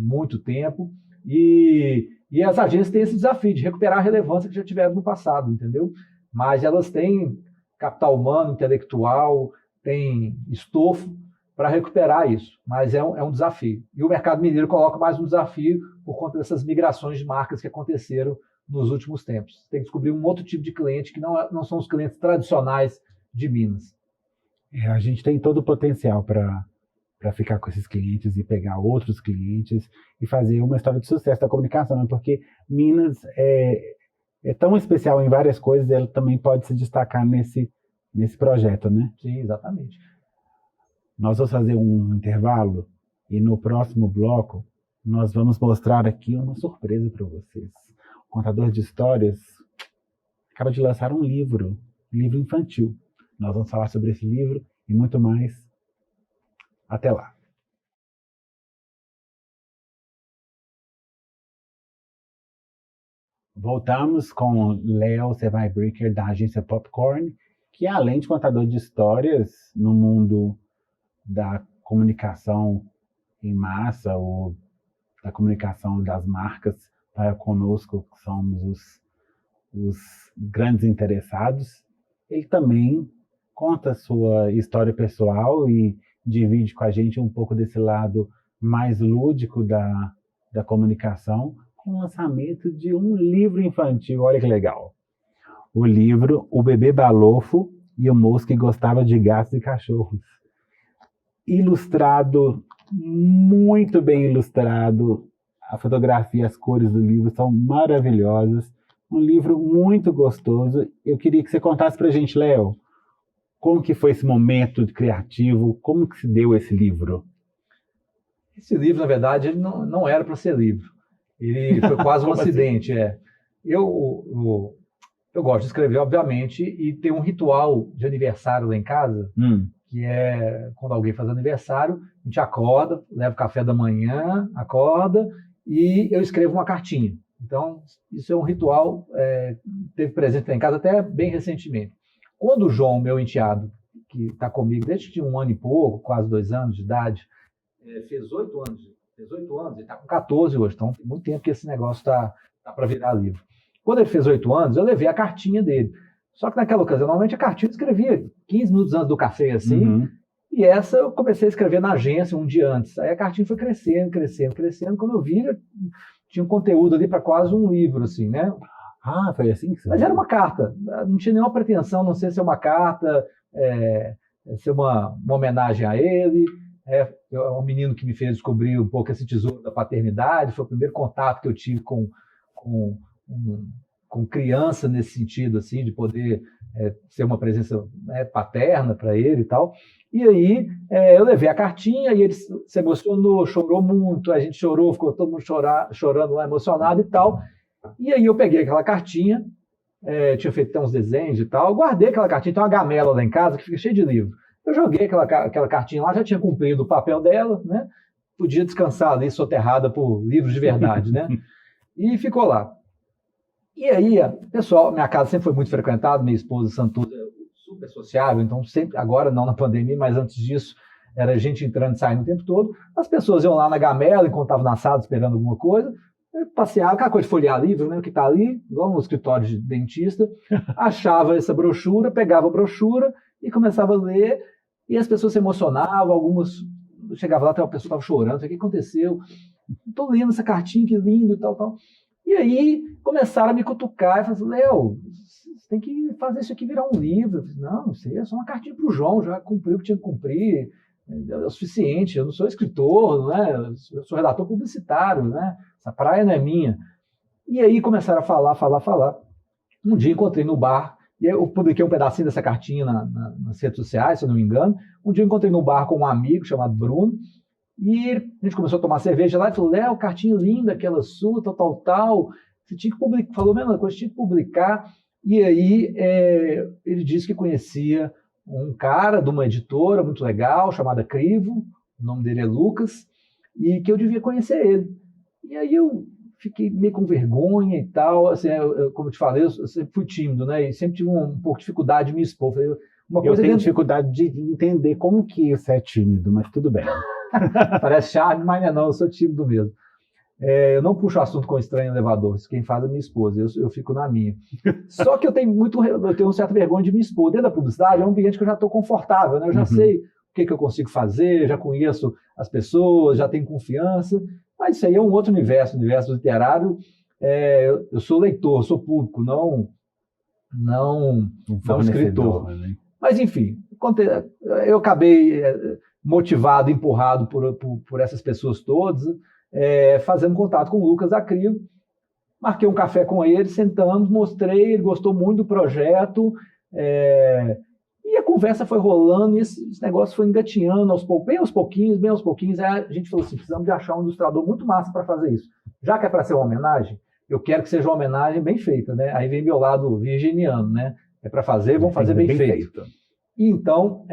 muito tempo. E as agências têm esse desafio de recuperar a relevância que já tiveram no passado, entendeu? Mas elas têm capital humano, intelectual, têm estofo para recuperar isso, mas é um desafio. E o mercado mineiro coloca mais um desafio por conta dessas migrações de marcas que aconteceram nos últimos tempos. Você tem que descobrir um outro tipo de cliente que não são os clientes tradicionais de Minas. A gente tem todo o potencial para ficar com esses clientes e pegar outros clientes e fazer uma história de sucesso da comunicação, né? Porque Minas é tão especial em várias coisas, ela também pode se destacar nesse projeto, né? Sim, exatamente. Nós vamos fazer um intervalo e no próximo bloco nós vamos mostrar aqui uma surpresa para vocês. O Contador de Histórias acaba de lançar um livro infantil. Nós vamos falar sobre esse livro e muito mais. Até lá. Voltamos com Léo Sevai-Bricker, da agência Popcorn, que além de contador de histórias no mundo da comunicação em massa ou da comunicação das marcas para conosco, que somos os grandes interessados, ele também conta a sua história pessoal e divide com a gente um pouco desse lado mais lúdico da comunicação, com o lançamento de um livro infantil. Olha que legal! O livro O Bebê Balofo e o Moço que Gostava de Gatos e Cachorros. Ilustrado, muito bem ilustrado. A fotografia e as cores do livro são maravilhosas. Um livro muito gostoso. Eu queria que você contasse para a gente, Léo, como que foi esse momento criativo, como que se deu esse livro? Esse livro, na verdade, ele não era para ser livro. Ele foi quase um acidente. Assim? Eu gosto de escrever, obviamente, e tem um ritual de aniversário lá em casa, que é quando alguém faz aniversário, a gente acorda, leva o café da manhã, acorda, e eu escrevo uma cartinha. Então, isso é um ritual, teve presente lá em casa até bem recentemente. Quando o João, meu enteado, que está comigo desde que tinha 1 ano e pouco, quase 2 anos de idade, fez 8 anos, ele está com 14 hoje, então tem muito tempo que esse negócio está para virar livro. Quando ele fez 8 anos, eu levei a cartinha dele. Só que naquela ocasião, normalmente a cartinha eu escrevia 15 minutos antes do café, assim, e essa eu comecei a escrever na agência um dia antes. Aí a cartinha foi crescendo. Quando eu vi, tinha um conteúdo ali para quase um livro, assim, né? Ah, foi assim que você... Mas era uma carta, não tinha nenhuma pretensão, não sei se é uma carta, se é uma homenagem a ele. É um menino que me fez descobrir um pouco esse tesouro da paternidade, foi o primeiro contato que eu tive com criança nesse sentido, assim, de poder ser uma presença paterna para ele e tal. E aí eu levei a cartinha e ele se emocionou, chorou muito, a gente chorou, ficou todo mundo chorando lá, emocionado e tal. E aí eu peguei aquela cartinha tinha feito até uns desenhos e tal. Eu guardei aquela cartinha, tem uma gamela lá em casa que fica cheia de livro. Eu joguei aquela cartinha lá, já tinha cumprido o papel dela, né? Podia descansar ali, soterrada por livros de verdade, né? E ficou lá. E aí, pessoal, minha casa sempre foi muito frequentada, minha esposa Santuza é super sociável, então sempre, agora não na pandemia, mas antes disso, era gente entrando e saindo o tempo todo. As pessoas iam lá na gamela, enquanto estavam na sala esperando alguma coisa, passeava, aquela coisa de folhear livro, né, o que está ali, igual no escritório de dentista, achava essa brochura, pegava a brochura e começava a ler, e as pessoas se emocionavam, algumas chegavam lá, até a pessoa estava chorando, o que aconteceu? Estou lendo essa cartinha, que lindo e tal, tal. E aí começaram a me cutucar e falaram, Léo, você tem que fazer isso aqui virar um livro. Eu falei, não sei, é só uma cartinha para o João, já cumpriu o que tinha que cumprir, é o suficiente, eu não sou escritor, né? Eu sou redator publicitário, né? Essa praia não é minha. E aí começaram a falar. Um dia encontrei no bar, e eu publiquei um pedacinho dessa cartinha nas redes sociais, se eu não me engano. Um dia encontrei no bar com um amigo chamado Bruno, e a gente começou a tomar cerveja lá e falou, Léo, cartinha linda, aquela sua, tal. Você tinha que publicar, falou a mesma coisa, tinha que publicar. E aí ele disse que conhecia um cara de uma editora muito legal, chamada Crivo, o nome dele é Lucas, e que eu devia conhecer ele. E aí eu fiquei meio com vergonha e tal, assim, como eu te falei, eu sempre fui tímido, né, e sempre tive um pouco de dificuldade de me expor. Eu tenho dificuldade de entender como que você é tímido, mas tudo bem. Parece charme, mas não, eu sou tímido mesmo. Eu não puxo assunto com estranho em elevador, isso quem faz é minha esposa, eu fico na minha. Só que eu tenho uma certa vergonha de me expor. Dentro da publicidade é um ambiente que eu já estou confortável, né? Eu já sei o que eu consigo fazer, já conheço as pessoas, já tenho confiança, mas isso aí é um outro universo, o universo literário. Eu sou leitor, sou público, não escritor. Né? Mas enfim, eu acabei motivado, empurrado por essas pessoas todas, fazendo contato com o Lucas da Crivo, marquei um café com ele, sentamos, mostrei, ele gostou muito do projeto, e a conversa foi rolando, e esse negócio foi engatinhando bem aos pouquinhos, aí a gente falou assim, precisamos de achar um ilustrador muito massa para fazer isso. Já que é para ser uma homenagem, eu quero que seja uma homenagem bem feita, né? Aí vem meu lado virginiano, né? É para fazer, vamos fazer bem feito. E então,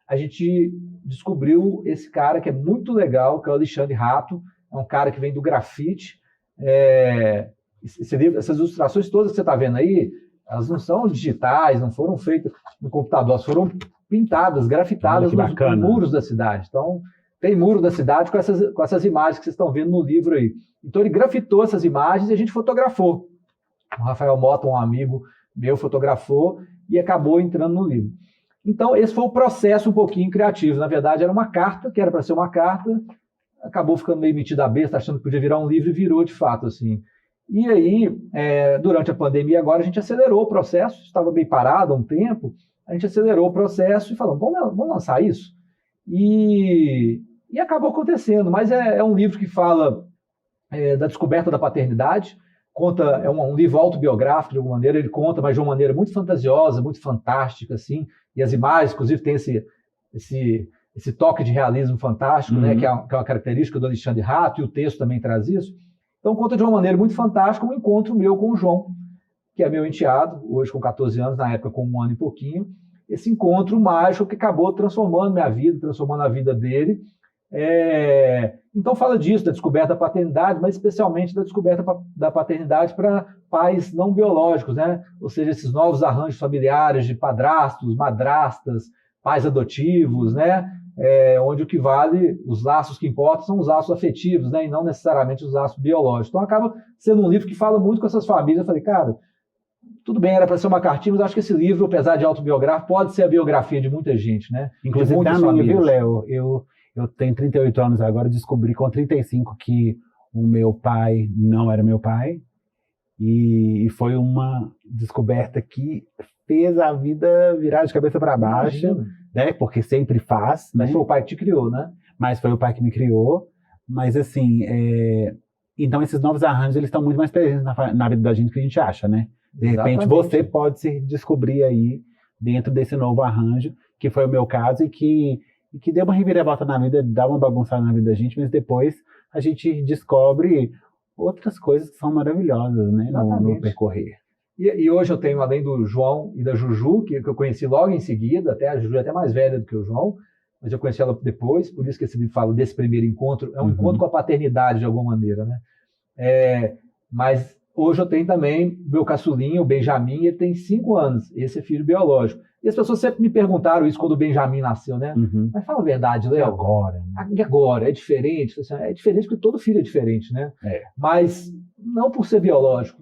a gente descobriu esse cara que é muito legal, que é o Alexandre Rato, é um cara que vem do grafite. Essas ilustrações todas que você está vendo aí, elas não são digitais, não foram feitas no computador, elas foram pintadas, grafitadas nos muros da cidade. Então, tem muro da cidade com essas imagens que vocês estão vendo no livro aí. Então, ele grafitou essas imagens e a gente fotografou. O Rafael Mota, um amigo meu, fotografou e acabou entrando no livro. Então, esse foi o processo um pouquinho criativo. Na verdade, era uma carta, que era para ser uma carta, acabou ficando meio metido a besta, achando que podia virar um livro, e virou de fato, assim. E aí, durante a pandemia agora, a gente acelerou o processo, estava bem parado há um tempo, a gente acelerou o processo e falamos, vamos lançar isso? E acabou acontecendo, mas é um livro que fala da descoberta da paternidade, é um livro autobiográfico, de alguma maneira, ele conta, mas de uma maneira muito fantasiosa, muito fantástica, assim, e as imagens, inclusive, tem esse toque de realismo fantástico, né, que é uma característica do Alexandre Rato, e o texto também traz isso. Então, conta de uma maneira muito fantástica um encontro meu com o João, que é meu enteado, hoje com 14 anos, na época com 1 ano e pouquinho, esse encontro mágico que acabou transformando minha vida, transformando a vida dele. Então fala disso, da descoberta da paternidade, mas especialmente da descoberta da paternidade para pais não biológicos, né? Ou seja, esses novos arranjos familiares de padrastos, madrastas, pais adotivos, né? Onde o que vale, os laços que importam são os laços afetivos, né? E não necessariamente os laços biológicos. Então acaba sendo um livro que fala muito com essas famílias. Eu falei, cara, tudo bem, era para ser uma cartinha, mas acho que esse livro, apesar de autobiográfico, pode ser a biografia de muita gente, né? Inclusive da minha, viu, Léo? Eu tenho 38 anos agora, descobri com 35 que o meu pai não era meu pai, e foi uma descoberta que fez a vida virar de cabeça para baixo, né? Porque sempre faz. Mas né? foi o pai que te criou, né? Mas foi o pai que me criou. Mas assim, então esses novos arranjos, eles estão muito mais presentes na vida da gente do que a gente acha, né? De repente você pode se descobrir aí dentro desse novo arranjo, que foi o meu caso, e que deu uma reviravolta na vida, dá uma bagunçada na vida da gente, mas depois a gente descobre outras coisas que são maravilhosas, né, no percorrer. E hoje eu tenho, além do João e da Juju, que eu conheci logo em seguida, até a Juju é até mais velha do que o João, mas eu conheci ela depois, por isso que esse livro fala desse primeiro encontro, é um encontro com a paternidade de alguma maneira, né? Mas hoje eu tenho também meu caçulinho, o Benjamin, ele tem 5 anos, esse é filho biológico. E as pessoas sempre me perguntaram isso quando o Benjamin nasceu, né? Mas fala a verdade, Léo. Agora, né? E agora? É diferente? É diferente porque todo filho é diferente, né? Mas não por ser biológico.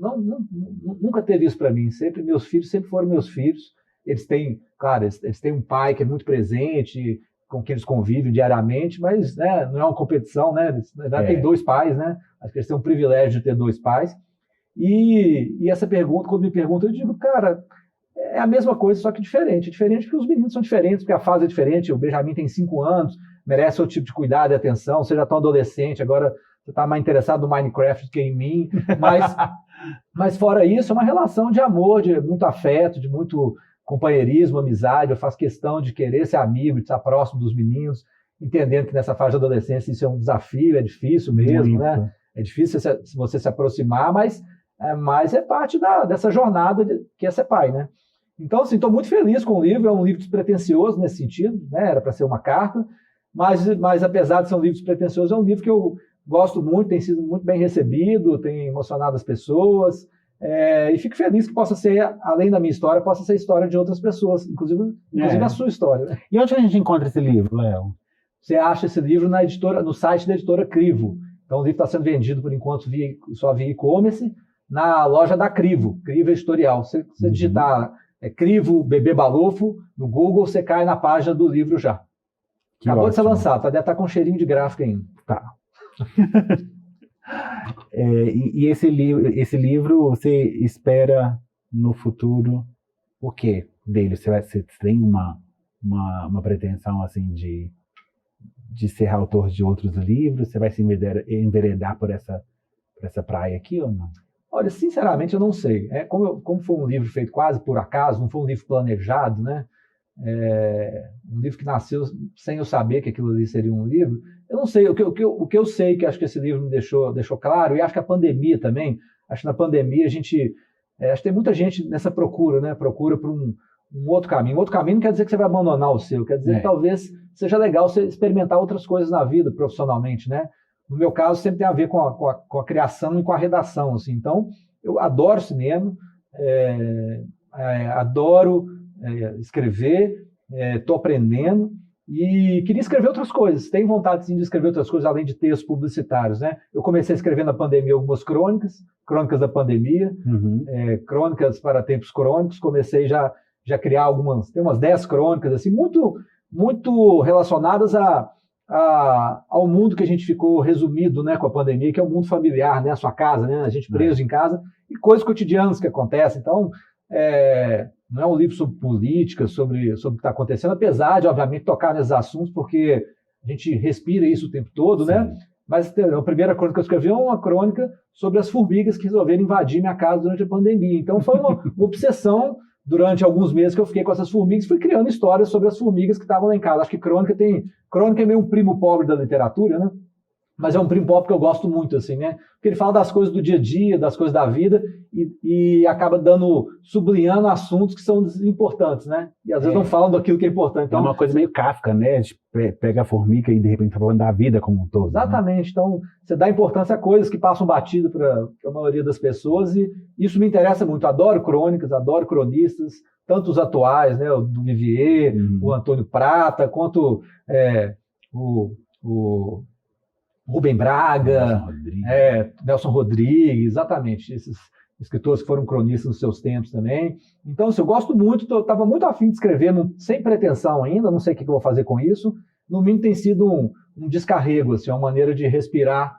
Nunca teve isso para mim. Meus filhos sempre foram meus filhos. Eles têm, claro, eles têm um pai que é muito presente, com quem eles convivem diariamente, mas né, não é uma competição, né? Eles, na verdade, têm 2 pais, né? Acho que eles têm um privilégio de ter 2 pais. E essa pergunta, quando me perguntam, eu digo, cara, é a mesma coisa, só que diferente. É diferente porque os meninos são diferentes, porque a fase é diferente. O Benjamin tem 5 anos, merece outro tipo de cuidado e atenção. Você já está um adolescente, agora você está mais interessado no Minecraft do que em mim. Mas fora isso, é uma relação de amor, de muito afeto, de muito companheirismo, amizade. Eu faço questão de querer ser amigo, de estar próximo dos meninos, entendendo que nessa fase de adolescência isso é um desafio, é difícil mesmo, né? É difícil você se aproximar, mas é parte dessa jornada que é ser pai, né? Então, assim, estou muito feliz com o livro. É um livro despretensioso nesse sentido, né? Era para ser uma carta, mas apesar de ser um livro despretensioso, é um livro que eu gosto muito, tem sido muito bem recebido, tem emocionado as pessoas, e fico feliz que possa ser, além da minha história, possa ser a história de outras pessoas, inclusive a sua história. Né? E onde a gente encontra esse livro, Léo? Você acha esse livro no site da editora Crivo. Então, o livro está sendo vendido, por enquanto, só via e-commerce, na loja da Crivo Editorial. Você digitar Crivo Bebê Balofo no Google, você cai na página do livro já. Acabou de ser lançado, deve estar com cheirinho de gráfica ainda. Tá. E esse livro, você espera no futuro o quê dele? Você tem uma pretensão assim de ser autor de outros livros? Você vai se enveredar por essa praia aqui ou não? Olha, sinceramente, eu não sei. Como foi um livro feito quase por acaso, não foi um livro planejado, né? Um livro que nasceu sem eu saber que aquilo ali seria um livro. Eu não sei. O que eu sei, que acho que esse livro me deixou claro, e acho que a pandemia também, acho que na pandemia acho que tem muita gente nessa procura, né? Procura por um outro caminho. Um outro caminho não quer dizer que você vai abandonar o seu, quer dizer que talvez seja legal você experimentar outras coisas na vida, profissionalmente, né? No meu caso, sempre tem a ver com a criação e com a redação. Assim. Então, eu adoro cinema, adoro escrever, estou aprendendo e queria escrever outras coisas. Tenho vontade sim, de escrever outras coisas, além de textos publicitários. Né? Eu comecei a escrever na pandemia algumas crônicas da pandemia, crônicas para tempos crônicos. Comecei já a criar tem umas 10 crônicas, assim, muito, muito relacionadas ao mundo que a gente ficou resumido, né, com a pandemia, que é o mundo familiar, né, a sua casa, né, a gente preso em casa, e coisas cotidianas que acontecem. Então, não é um livro sobre política, sobre o que está acontecendo, apesar de, obviamente, tocar nesses assuntos, porque a gente respira isso o tempo todo, né? Mas a primeira crônica que eu escrevi é uma crônica sobre as formigas que resolveram invadir minha casa durante a pandemia. Então, foi uma obsessão durante alguns meses que eu fiquei com essas formigas, fui criando histórias sobre as formigas que estavam lá em casa. Acho que crônica é meio um primo pobre da literatura, né? Mas é um primo pobre que eu gosto muito, assim, né? Porque ele fala das coisas do dia a dia, das coisas da vida, e acaba sublinhando assuntos que são importantes, né? E às vezes não falam daquilo que é importante. Então, é uma coisa meio Kafka, né? A gente pega a formiga e de repente está falando da vida como um todo. Exatamente. Né? Então, você dá importância a coisas que passam batido para a maioria das pessoas, e isso me interessa muito. Adoro crônicas, adoro cronistas, tanto os atuais, né? O do Vivier, o Antônio Prata, quanto o Rubem Braga, Nelson Rodrigues, exatamente, esses escritores que foram cronistas nos seus tempos também. Então, assim, eu gosto muito, estava muito afim de escrever, sem pretensão ainda, não sei o que eu vou fazer com isso. No mínimo tem sido um descarrego, assim, uma maneira de respirar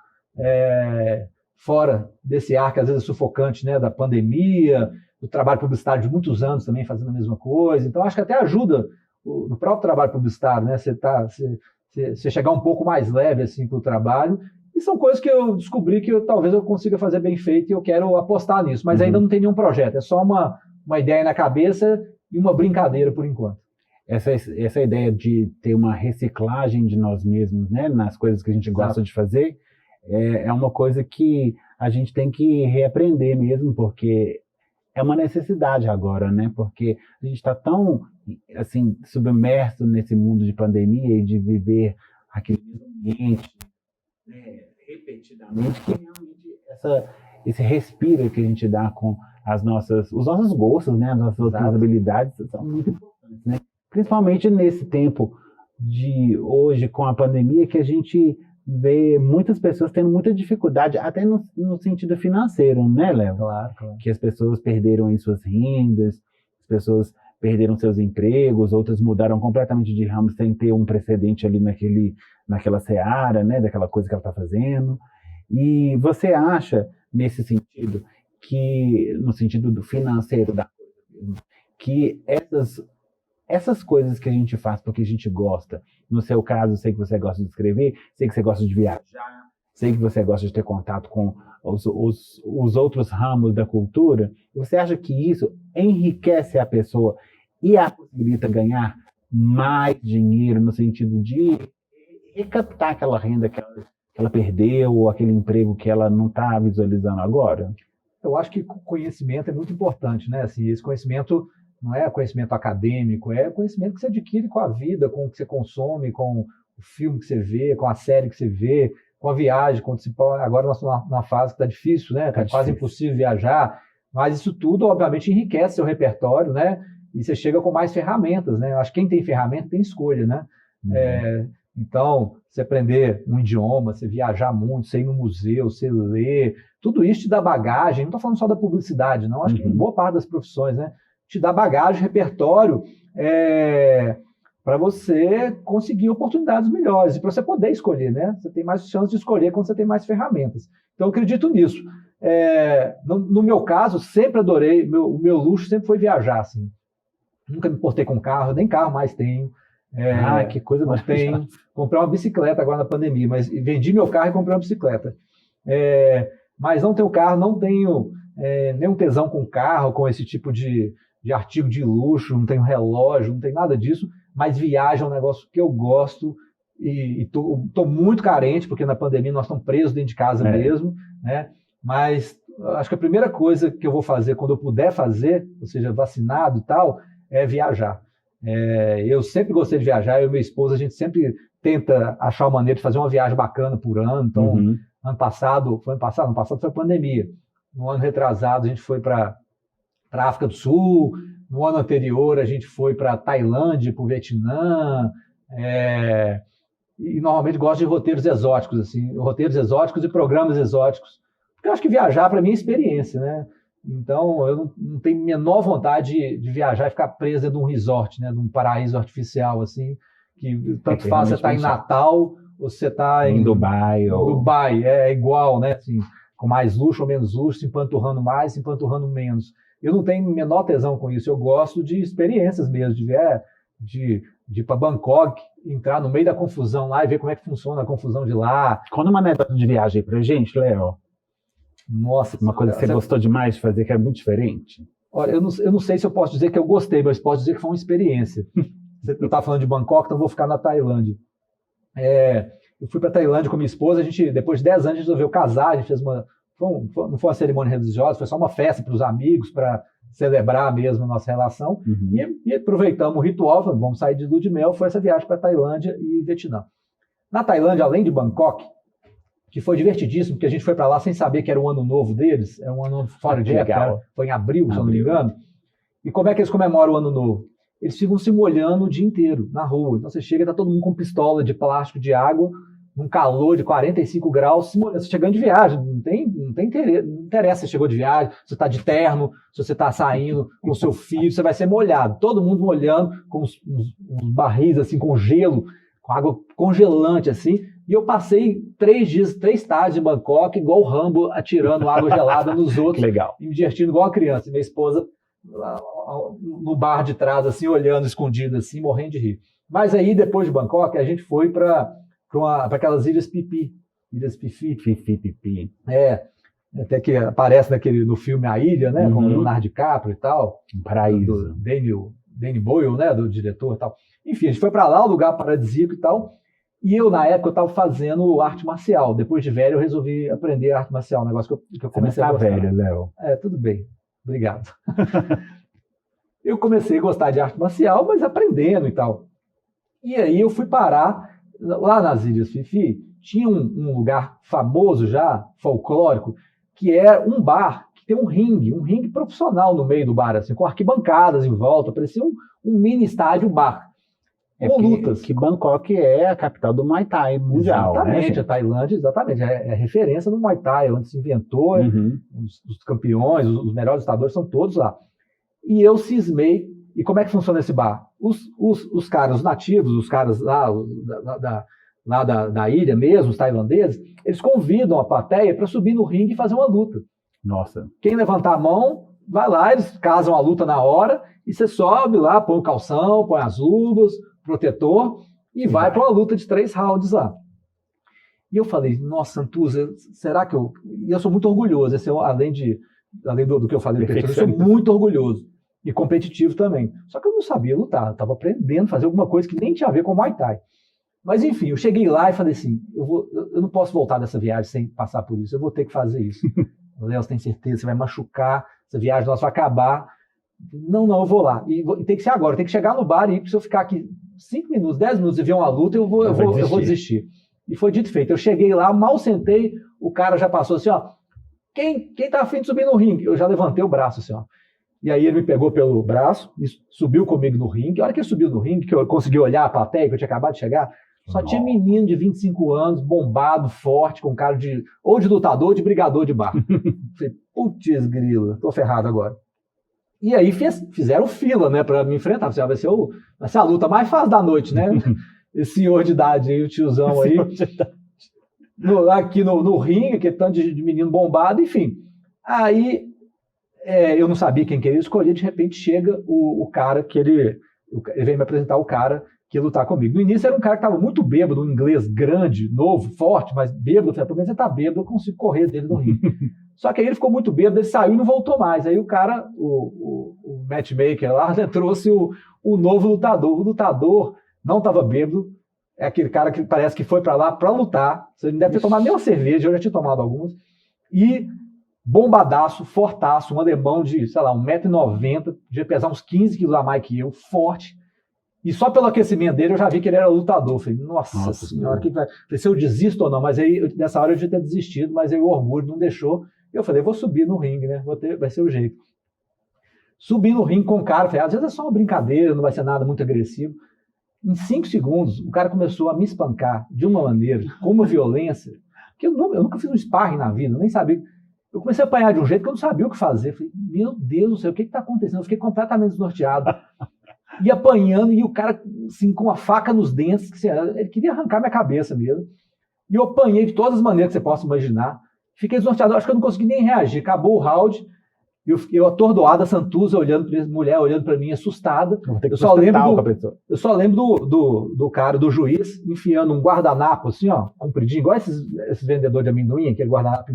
fora desse ar que às vezes é sufocante, né, da pandemia, do trabalho publicitário de muitos anos também fazendo a mesma coisa. Então, acho que até ajuda no próprio trabalho publicitário, né? Você chegar um pouco mais leve assim, para o trabalho. E são coisas que eu descobri que talvez eu consiga fazer bem feito e eu quero apostar nisso. Mas ainda não tem nenhum projeto. É só uma ideia na cabeça e uma brincadeira por enquanto. Essa ideia de ter uma reciclagem de nós mesmos, né, nas coisas que a gente gosta de fazer, é uma coisa que a gente tem que reaprender mesmo, porque é uma necessidade agora, né? Porque a gente está tão, assim, submerso nesse mundo de pandemia e de viver aquele ambiente, né, repetidamente, que realmente esse respiro que a gente dá com os nossos gostos, né? As nossas outras habilidades são muito importantes, né? Principalmente nesse tempo de hoje, com a pandemia, que a gente vê muitas pessoas tendo muita dificuldade, até no sentido financeiro, né, Léo? Claro, claro. Que as pessoas perderam aí suas rendas, as pessoas perderam seus empregos, outras mudaram completamente de ramo sem ter um precedente ali naquela seara, né, daquela coisa que ela está fazendo. E você acha, nesse sentido, que, no sentido do financeiro da coisa, que essas coisas que a gente faz porque a gente gosta, no seu caso, sei que você gosta de escrever, sei que você gosta de viajar, sei que você gosta de ter contato com os outros ramos da cultura, você acha que isso enriquece a pessoa e a possibilita ganhar mais dinheiro no sentido de recaptar aquela renda que ela perdeu, ou aquele emprego que ela não está visualizando agora? Eu acho que conhecimento é muito importante, né? Assim, esse conhecimento não é conhecimento acadêmico, é conhecimento que você adquire com a vida, com o que você consome, com o filme que você vê, com a série que você vê, com a viagem. Agora nós estamos numa fase que está difícil, né? Está quase impossível viajar, mas isso tudo, obviamente, enriquece seu repertório, né? E você chega com mais ferramentas, né? Eu acho que quem tem ferramenta tem escolha, né? Então, você aprender um idioma, você viajar muito, você ir no museu, você ler, tudo isso te dá bagagem. Não estou falando só da publicidade, não. Acho que boa parte das profissões, né? Te dá bagagem, repertório, para você conseguir oportunidades melhores e para você poder escolher, né? Você tem mais chance de escolher quando você tem mais ferramentas. Então, eu acredito nisso. No meu caso, sempre adorei, o meu luxo sempre foi viajar, assim. Nunca me importei com carro, nem carro mais tenho. Que coisa mais tenho. Comprei uma bicicleta agora na pandemia, mas vendi meu carro e comprei uma bicicleta. Mas não tenho carro, não tenho nenhum tesão com carro, com esse tipo de artigo de luxo, não tenho relógio, não tenho nada disso, mas viagem é um negócio que eu gosto e estou muito carente, porque na pandemia nós estamos presos dentro de casa mesmo, né? Mas acho que a primeira coisa que eu vou fazer quando eu puder fazer, ou seja, vacinado e tal, é viajar. Eu sempre gostei de viajar, eu e minha esposa, a gente sempre tenta achar uma maneira de fazer uma viagem bacana por ano. Então, ano passado foi a pandemia. No ano retrasado, a gente foi para a África do Sul. No ano anterior, a gente foi para Tailândia, para o Vietnã. E normalmente gosto de roteiros exóticos, assim, roteiros exóticos e programas exóticos. Porque eu acho que viajar, para mim, é experiência, né? Então, eu não tenho a menor vontade de viajar e ficar preso dentro de um resort, né? De um paraíso artificial, assim, que tanto faz você estar em Natal ou você está em Dubai. Dubai, é igual, né? Assim, com mais luxo ou menos luxo, se empanturrando mais, se empanturrando menos. Eu não tenho menor tesão com isso, eu gosto de experiências mesmo, de ir para Bangkok, entrar no meio da confusão lá e ver como é que funciona a confusão de lá. Conta uma anedota de viagem pra gente, Léo. Nossa, uma coisa que você gostou demais de fazer, que é muito diferente. Olha, eu não sei se eu posso dizer que eu gostei, mas posso dizer que foi uma experiência. Você estava falando de Bangkok, então vou ficar na Tailândia. Eu fui para a Tailândia com minha esposa, a gente, depois de 10 anos, a gente resolveu casar, a gente fez não foi uma cerimônia religiosa, foi só uma festa para os amigos, para celebrar mesmo a nossa relação. E aproveitamos o ritual, falamos, vamos sair de lua de mel, foi essa viagem para a Tailândia e Vietnã. Na Tailândia, além de Bangkok, que foi divertidíssimo, porque a gente foi para lá sem saber que era o ano novo deles, é um ano fora de época, foi em abril, se eu não me engano. E como é que eles comemoram o ano novo? Eles ficam se molhando o dia inteiro, na rua. Então você chega, está todo mundo com pistola de plástico, de água, num calor de 45 graus, se molhando. Você chegando de viagem, não tem interesse, não interessa se você chegou de viagem, se você está de terno, se você está saindo com o seu filho, você vai ser molhado. Todo mundo molhando, com uns barris assim, com gelo, com água congelante assim. E eu passei 3 tardes em Bangkok, igual o Rambo, atirando água gelada nos outros. Legal. E me divertindo igual a criança. E minha esposa no bar de trás, assim, olhando escondido, assim, morrendo de rir. Mas aí, depois de Bangkok, a gente foi para aquelas Ilhas Phi. Ilhas Phi. Até que aparece no filme A Ilha, né? Com o Leonardo DiCaprio e tal. Um paraíso. Do Danny Boyle, né? Do diretor e tal. Enfim, a gente foi para lá, um lugar paradisíaco e tal. E eu, na época, eu estava fazendo arte marcial. Depois de velho, eu resolvi aprender arte marcial, um negócio que eu comecei a gostar. Você não está velho, Léo. Tudo bem. Obrigado. Eu comecei a gostar de arte marcial, mas aprendendo e tal. E aí eu fui parar lá nas Ilhas Fifi, tinha um lugar famoso já, folclórico, que é um bar que tem um ringue profissional no meio do bar, assim, com arquibancadas em volta, parecia um mini estádio bar, com lutas. Que Bangkok é a capital do Muay Thai mundial, exatamente, né, a Tailândia, exatamente, é referência do Muay Thai, onde se inventou, os campeões, os melhores lutadores são todos lá. E eu cismei. E como é que funciona esse bar? Os caras, os nativos, os caras lá da ilha mesmo, os tailandeses, eles convidam a plateia para subir no ringue e fazer uma luta. Nossa. Quem levantar a mão, vai lá, eles casam a luta na hora, e você sobe lá, põe o calção, põe as luvas, protetor, e vai para uma luta de 3 rounds lá. E eu falei, nossa, Santuza, será que eu... E eu sou muito orgulhoso, além do que eu falei, eu sou muito orgulhoso. E competitivo também. Só que eu não sabia lutar, eu estava aprendendo a fazer alguma coisa que nem tinha a ver com o Muay Thai. Mas enfim, eu cheguei lá e falei assim, eu não posso voltar dessa viagem sem passar por isso, eu vou ter que fazer isso. Léo, você tem certeza, você vai machucar, essa viagem nossa vai acabar. Não, eu vou lá. E tem que ser agora, tem que chegar no bar e se eu ficar aqui 5 minutos, 10 minutos e ver uma luta, eu vou desistir. E foi dito e feito. Eu cheguei lá, mal sentei, o cara já passou assim, ó, quem tá afim de subir no ringue? Eu já levantei o braço assim, ó. E aí ele me pegou pelo braço e subiu comigo no ringue. A hora que ele subiu no ringue, que eu consegui olhar a plateia, que eu tinha acabado de chegar, só tinha menino de 25 anos, bombado, forte, com cara de lutador ou de brigador de bar. Falei, putz grila, tô ferrado agora. E aí fizeram fila, né, pra me enfrentar. Vai ser a luta mais fácil da noite, né? Esse senhor de idade aí, o tiozão aí. Aqui no ringue, aquele tanto de menino bombado, enfim. Aí... eu não sabia quem queria escolher, de repente chega o cara que ele veio me apresentar o cara que ia lutar comigo. No início era um cara que estava muito bêbado, um inglês grande, novo, forte, mas bêbado. Eu falei, pelo menos ele tá bêbado, eu consigo correr dele no ringue. Só que aí ele ficou muito bêbado, ele saiu e não voltou mais. Aí o cara, o matchmaker lá, trouxe o novo lutador. O lutador não estava bêbado, é aquele cara que parece que foi para lá para lutar. Você não deve ter tomado nem uma cerveja, eu já tinha tomado algumas. E bombadaço, fortaço, um alemão de, sei lá, 1,90 m, devia pesar uns 15 quilos a mais que eu, forte. E só pelo aquecimento dele eu já vi que ele era lutador. Eu falei, nossa senhora, que vai... Falei, se eu desisto ou não, mas aí nessa hora eu devia ter desistido, mas aí o orgulho não deixou. Eu falei, vou subir no ringue, né? Vai ser o jeito. Subi no ringue com o cara, falei, às vezes é só uma brincadeira, não vai ser nada muito agressivo. Em 5 segundos, o cara começou a me espancar de uma maneira, com uma violência, que eu nunca fiz um sparring na vida, eu nem sabia. Eu comecei a apanhar de um jeito que eu não sabia o que fazer. Falei, meu Deus do céu, o que está acontecendo? Eu fiquei completamente desnorteado. E apanhando, e o cara, assim, com a faca nos dentes, que, assim, ele queria arrancar minha cabeça mesmo. E eu apanhei de todas as maneiras que você possa imaginar. Fiquei desnorteado, acho que eu não consegui nem reagir. Acabou o round, eu atordoado, a Santuza mulher olhando para mim, assustada. Eu só lembro do cara, do juiz, enfiando um guardanapo, assim, ó, compridinho, igual esses vendedores de amendoim, aquele guardanapo,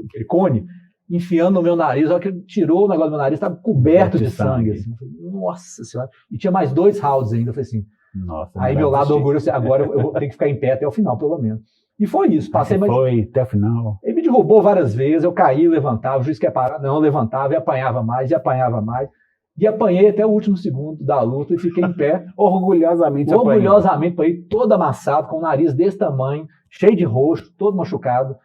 aquele cone, enfiando no meu nariz. A hora que ele tirou o negócio do meu nariz, estava coberto de sangue. Assim. Falei, nossa senhora. E tinha mais 2 rounds ainda. Eu falei assim, nossa, aí meu lado orgulho, agora eu vou ter que ficar em pé até o final, pelo menos. E foi isso. Foi até o final. Ele me derrubou várias vezes, eu caí, levantava, o juiz quer parar, não, levantava e apanhava mais, e apanhei até o último segundo da luta e fiquei em pé. Orgulhosamente apanhei, todo amassado, com o nariz desse tamanho, cheio de roxo, todo machucado.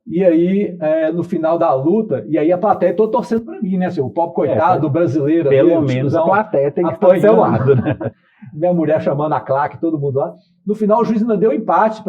E aí, no final da luta, e aí a plateia toda torcendo pra mim, né? Assim, o pobre coitado do brasileiro. Pelo menos a plateia tem que estar do seu lado, né? Minha mulher chamando a claque, todo mundo lá. No final, o juiz ainda deu empate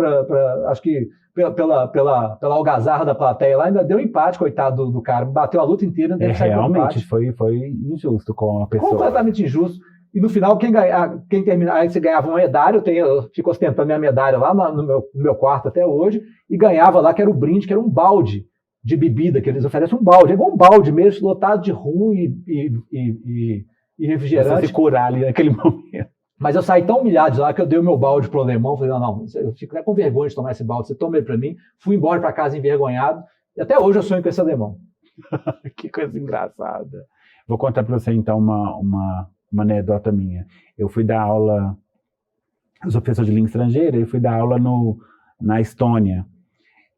acho que pela algazarra da plateia lá, ainda deu empate, coitado do cara. Bateu a luta inteira. Realmente foi injusto com a pessoa. Completamente injusto. E no final, quem terminar, aí você ganhava uma medalha, eu fico ostentando minha medalha lá no meu quarto até hoje, e ganhava lá, que era o brinde, que era um balde de bebida, que eles oferecem um balde, é igual um balde mesmo, lotado de rum e refrigerante. Você se curar ali naquele momento. Mas eu saí tão humilhado de lá que eu dei o meu balde pro alemão, falei, não, eu fico até com vergonha de tomar esse balde, você toma ele para mim, fui embora para casa envergonhado, e até hoje eu sonho com esse alemão. Que coisa engraçada. Vou contar para você então uma anedota minha. Eu fui dar aula, eu sou professor de língua estrangeira, e fui dar aula na Estônia.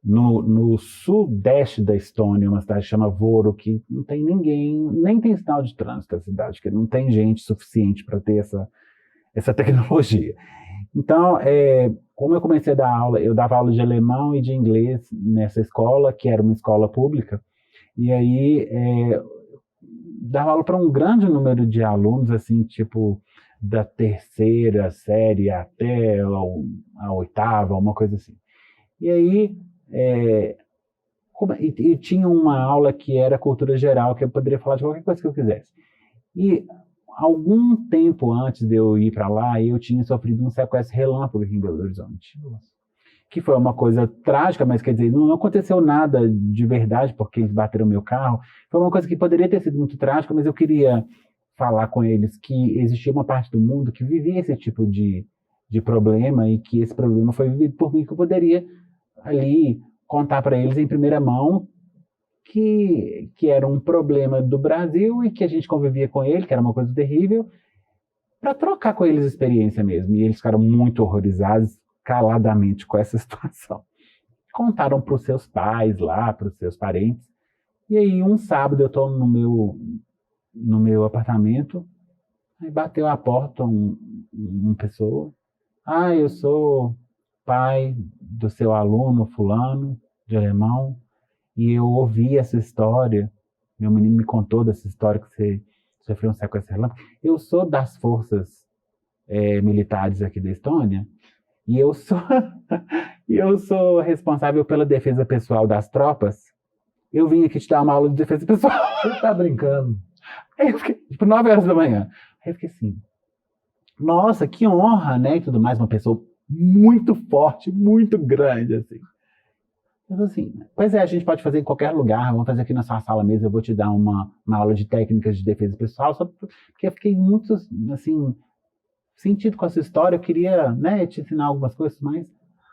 no sudeste da Estônia, uma cidade que chama Voro, que não tem ninguém, nem tem sinal de trânsito na cidade, que não tem gente suficiente para ter essa tecnologia. Então, como eu comecei a dar aula, eu dava aula de alemão e de inglês nessa escola, que era uma escola pública, e aí dava aula para um grande número de alunos, assim, tipo, da terceira série até a oitava, uma coisa assim. E aí, e tinha uma aula que era cultura geral, que eu poderia falar de qualquer coisa que eu quisesse. E algum tempo antes de eu ir para lá, eu tinha sofrido um sequestro relâmpago aqui em Belo Horizonte. Que foi uma coisa trágica, mas quer dizer, não aconteceu nada de verdade porque eles bateram meu carro. Foi uma coisa que poderia ter sido muito trágica, mas eu queria falar com eles que existia uma parte do mundo que vivia esse tipo de problema e que esse problema foi vivido por mim, que eu poderia ali contar para eles em primeira mão que era um problema do Brasil e que a gente convivia com ele, que era uma coisa terrível, para trocar com eles experiência mesmo. E eles ficaram muito horrorizados, caladamente, com essa situação. Contaram para os seus pais lá, para os seus parentes. E aí, um sábado, eu estou no meu apartamento, aí bateu a porta uma pessoa. Eu sou pai do seu aluno fulano, de alemão, e eu ouvi essa história, meu menino me contou dessa história que você sofreu um sequestro relâmpago. Eu sou das forças militares aqui da Estônia, e eu sou responsável pela defesa pessoal das tropas. Eu vim aqui te dar uma aula de defesa pessoal. Você tá brincando? Aí eu fiquei, tipo, 9 horas da manhã. Aí eu fiquei assim, nossa, que honra, né? E tudo mais, uma pessoa muito forte, muito grande, assim. Eu falei assim, pois a gente pode fazer em qualquer lugar, vamos fazer aqui na sua sala mesmo, eu vou te dar uma aula de técnicas de defesa pessoal, só porque eu fiquei muito, assim, sentido com essa história, eu queria, né, te ensinar algumas coisas mais.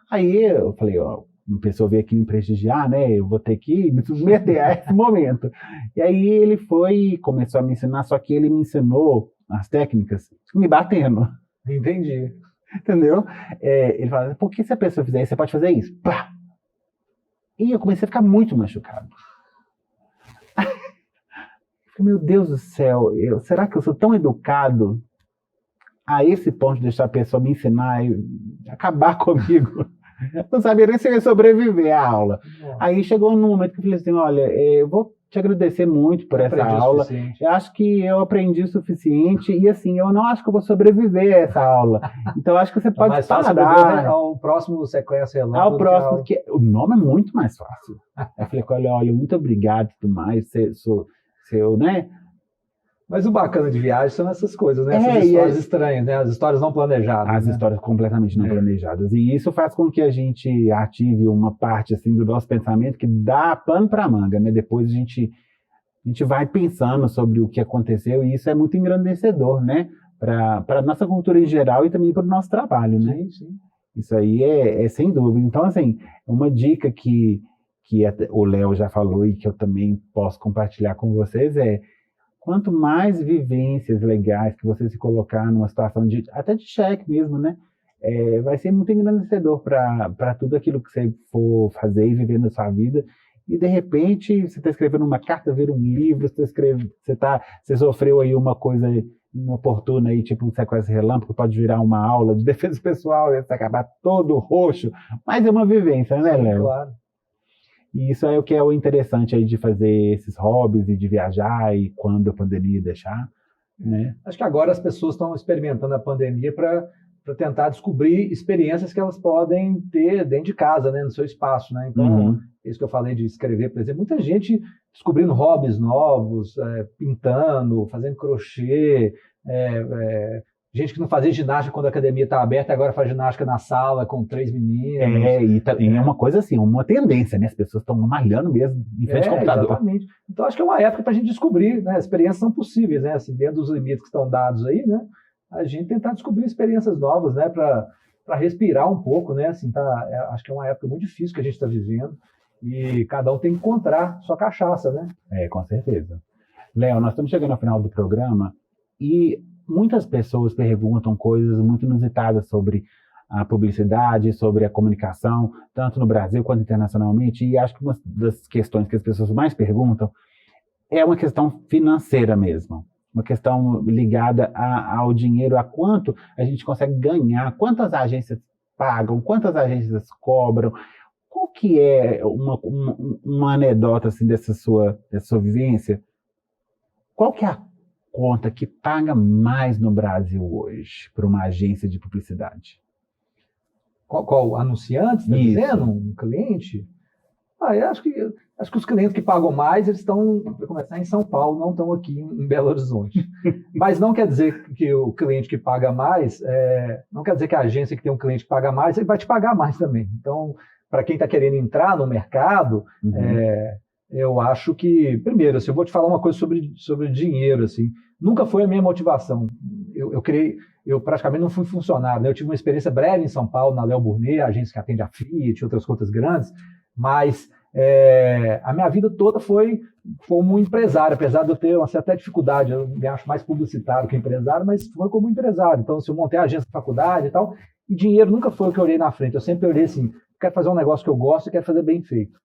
Aí eu falei, uma pessoa veio aqui me prestigiar, né, eu vou ter que me submeter a esse momento. E aí ele foi e começou a me ensinar, só que ele me ensinou as técnicas me batendo. Entendi. Entendeu? Ele fala, por que se a pessoa fizer isso, você pode fazer isso? Pá! E eu comecei a ficar muito machucado. Meu Deus do céu, será que eu sou tão educado a esse ponto de deixar a pessoa me ensinar e acabar comigo? Não sabia nem se eu ia sobreviver à aula. Aí chegou um momento que eu falei assim, olha, eu vou te agradecer muito por essa aula. Eu acho que eu aprendi o suficiente e assim, eu não acho que eu vou sobreviver a essa aula. Então eu acho que você pode parar. Ao próximo sequestro relâmpago. Ao próximo, que o nome é muito mais fácil. Eu falei, olha, muito obrigado e tudo mais, seu, né? Mas o bacana de viagem são essas coisas, né? Essas histórias estranhas, né? As histórias não planejadas. As histórias completamente não planejadas. E isso faz com que a gente ative uma parte assim, do nosso pensamento que dá pano para manga, né? Depois a gente vai pensando sobre o que aconteceu e isso é muito engrandecedor, né? Para a nossa cultura em geral e também para o nosso trabalho, né? Sim, sim. Isso aí é sem dúvida. Então, assim, uma dica que o Léo já falou e que eu também posso compartilhar com vocês quanto mais vivências legais que você se colocar numa situação até de cheque mesmo, né? Vai ser muito engrandecedor para tudo aquilo que você for fazer e viver na sua vida. E, de repente, você está escrevendo uma carta, vira um livro, você sofreu aí uma coisa inoportuna, aí, tipo um sequestro relâmpago, pode virar uma aula de defesa pessoal, e você acabar todo roxo. Mas é uma vivência, né, Léo? Claro. E isso é o que é o interessante aí de fazer esses hobbies e de viajar e quando eu poderia deixar, né? Acho que agora as pessoas estão experimentando a pandemia para tentar descobrir experiências que elas podem ter dentro de casa, né, no seu espaço, né? Então, isso que eu falei de escrever, por exemplo, muita gente descobrindo hobbies novos, pintando, fazendo crochê, gente que não fazia ginástica quando a academia está aberta, agora faz ginástica na sala com 3 meninos. E é uma coisa assim, uma tendência, né? As pessoas estão malhando mesmo em frente ao computador. Exatamente. Então, acho que é uma época para a gente descobrir, né? As experiências são possíveis, né? Assim, dentro dos limites que estão dados aí, né? A gente tentar descobrir experiências novas, né? Para respirar um pouco, né? Assim, acho que é uma época muito difícil que a gente está vivendo e cada um tem que encontrar sua cachaça, né? Com certeza. Léo, nós estamos chegando ao final do programa e muitas pessoas perguntam coisas muito inusitadas sobre a publicidade, sobre a comunicação, tanto no Brasil quanto internacionalmente, e acho que uma das questões que as pessoas mais perguntam é uma questão financeira mesmo, uma questão ligada ao dinheiro, a quanto a gente consegue ganhar, quantas agências pagam, quantas agências cobram. Qual que é uma anedota assim, dessa sua vivência? Qual que é a conta que paga mais no Brasil hoje para uma agência de publicidade? Qual anunciante, está dizendo? Um cliente? Eu acho que os clientes que pagam mais, eles estão, para começar, em São Paulo, não estão aqui em Belo Horizonte. Mas não quer dizer que o cliente que paga mais, não quer dizer que a agência que tem um cliente que paga mais, ele vai te pagar mais também. Então, para quem está querendo entrar no mercado, eu acho que, primeiro, assim, eu vou te falar uma coisa sobre dinheiro, assim, nunca foi a minha motivação. Eu praticamente não fui funcionário, né? Eu tive uma experiência breve em São Paulo, na Léo Burnet, a agência que atende a Fiat, outras contas grandes, mas a minha vida toda foi como empresário, apesar de eu ter uma certa dificuldade, eu me acho mais publicitário que empresário, mas foi como empresário. Então, se eu montei a agência de faculdade e tal, e dinheiro nunca foi o que eu olhei na frente, eu sempre olhei assim, quero fazer um negócio que eu gosto e quero fazer bem feito.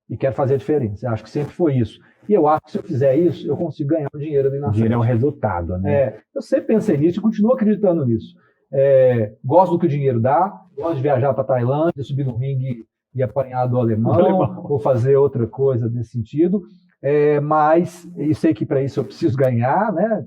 E quero fazer a diferença. Eu acho que sempre foi isso. E eu acho que se eu fizer isso, eu consigo ganhar dinheiro ali na frente. Dinheiro é um resultado, né? Eu sempre pensei nisso e continuo acreditando nisso. Gosto do que o dinheiro dá, gosto de viajar para a Tailândia, subir no ringue e apanhar do alemão, ou fazer outra coisa nesse sentido. Mas eu sei que para isso eu preciso ganhar, né?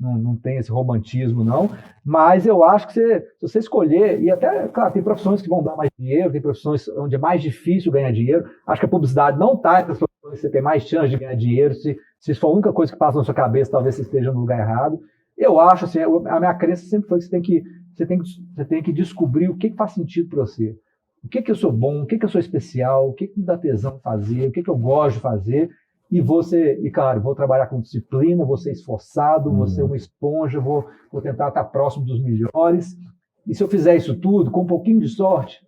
Não tem esse romantismo, não. Mas eu acho que se você escolher, e até, claro, tem profissões que vão dar mais dinheiro, tem profissões onde é mais difícil ganhar dinheiro. Acho que a publicidade não está entre as profissões que você tem mais chance de ganhar dinheiro. Se isso for a única coisa que passa na sua cabeça, talvez você esteja no lugar errado. Eu acho, assim, a minha crença sempre foi que você tem que descobrir o que faz sentido para você. O que eu sou bom, o que eu sou especial, o que me dá tesão fazer, o que eu gosto de fazer. E claro, vou trabalhar com disciplina, vou ser esforçado, vou ser uma esponja, vou tentar estar próximo dos melhores. E se eu fizer isso tudo, com um pouquinho de sorte,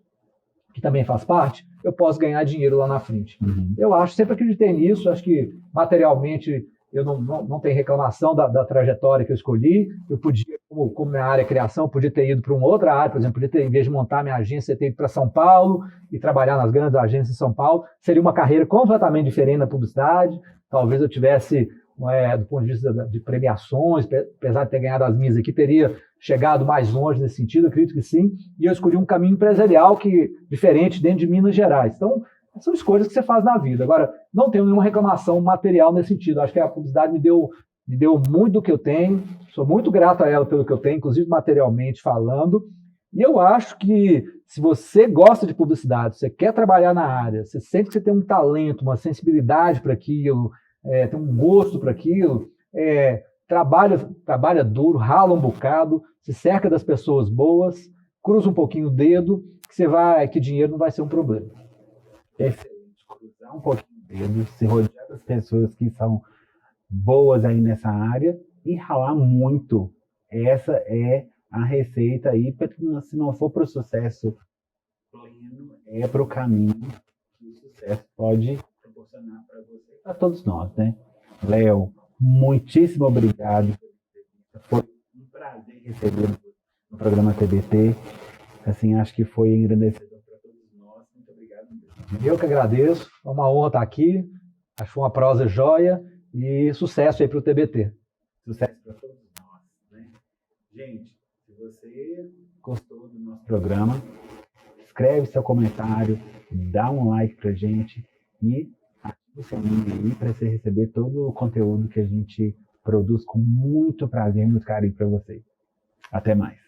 que também faz parte, eu posso ganhar dinheiro lá na frente. Eu sempre acreditei nisso, acho que materialmente eu não tenho reclamação da trajetória que eu escolhi. Eu podia, como minha área é criação, podia ter ido para uma outra área, por exemplo, podia ter, em vez de montar minha agência, ter ido para São Paulo e trabalhar nas grandes agências em São Paulo. Seria uma carreira completamente diferente na publicidade. Talvez eu tivesse, do ponto de vista de premiações, apesar de ter ganhado as minhas aqui, teria chegado mais longe nesse sentido, eu acredito que sim. E eu escolhi um caminho empresarial diferente dentro de Minas Gerais. Então, são escolhas que você faz na vida. Agora, não tenho nenhuma reclamação material nesse sentido. Acho que a publicidade me deu muito do que eu tenho. Sou muito grato a ela pelo que eu tenho, inclusive materialmente falando. E eu acho que se você gosta de publicidade, você quer trabalhar na área, você sente que você tem um talento, uma sensibilidade para aquilo, tem um gosto para aquilo, trabalha duro, rala um bocado, se cerca das pessoas boas, cruza um pouquinho o dedo, que dinheiro não vai ser um problema. Excelente, cruzar um pouquinho o dedo, se rodear das pessoas que são boas aí nessa área e ralar muito. Essa é a receita aí, se não for para o sucesso pleno, é para o caminho que o sucesso pode proporcionar para você e para todos nós, né? Léo, muitíssimo obrigado. Foi um prazer recebê-lo no programa TBT. Assim, acho que foi engrandecedor. Eu que agradeço, é uma honra estar aqui, acho que foi uma prosa joia e sucesso aí para o TBT. Sucesso para todos nós, né? Gente, se você gostou do nosso programa, escreve seu comentário, dá um like pra gente e ativa o sininho aí para você receber todo o conteúdo que a gente produz com muito prazer e muito carinho para vocês. Até mais.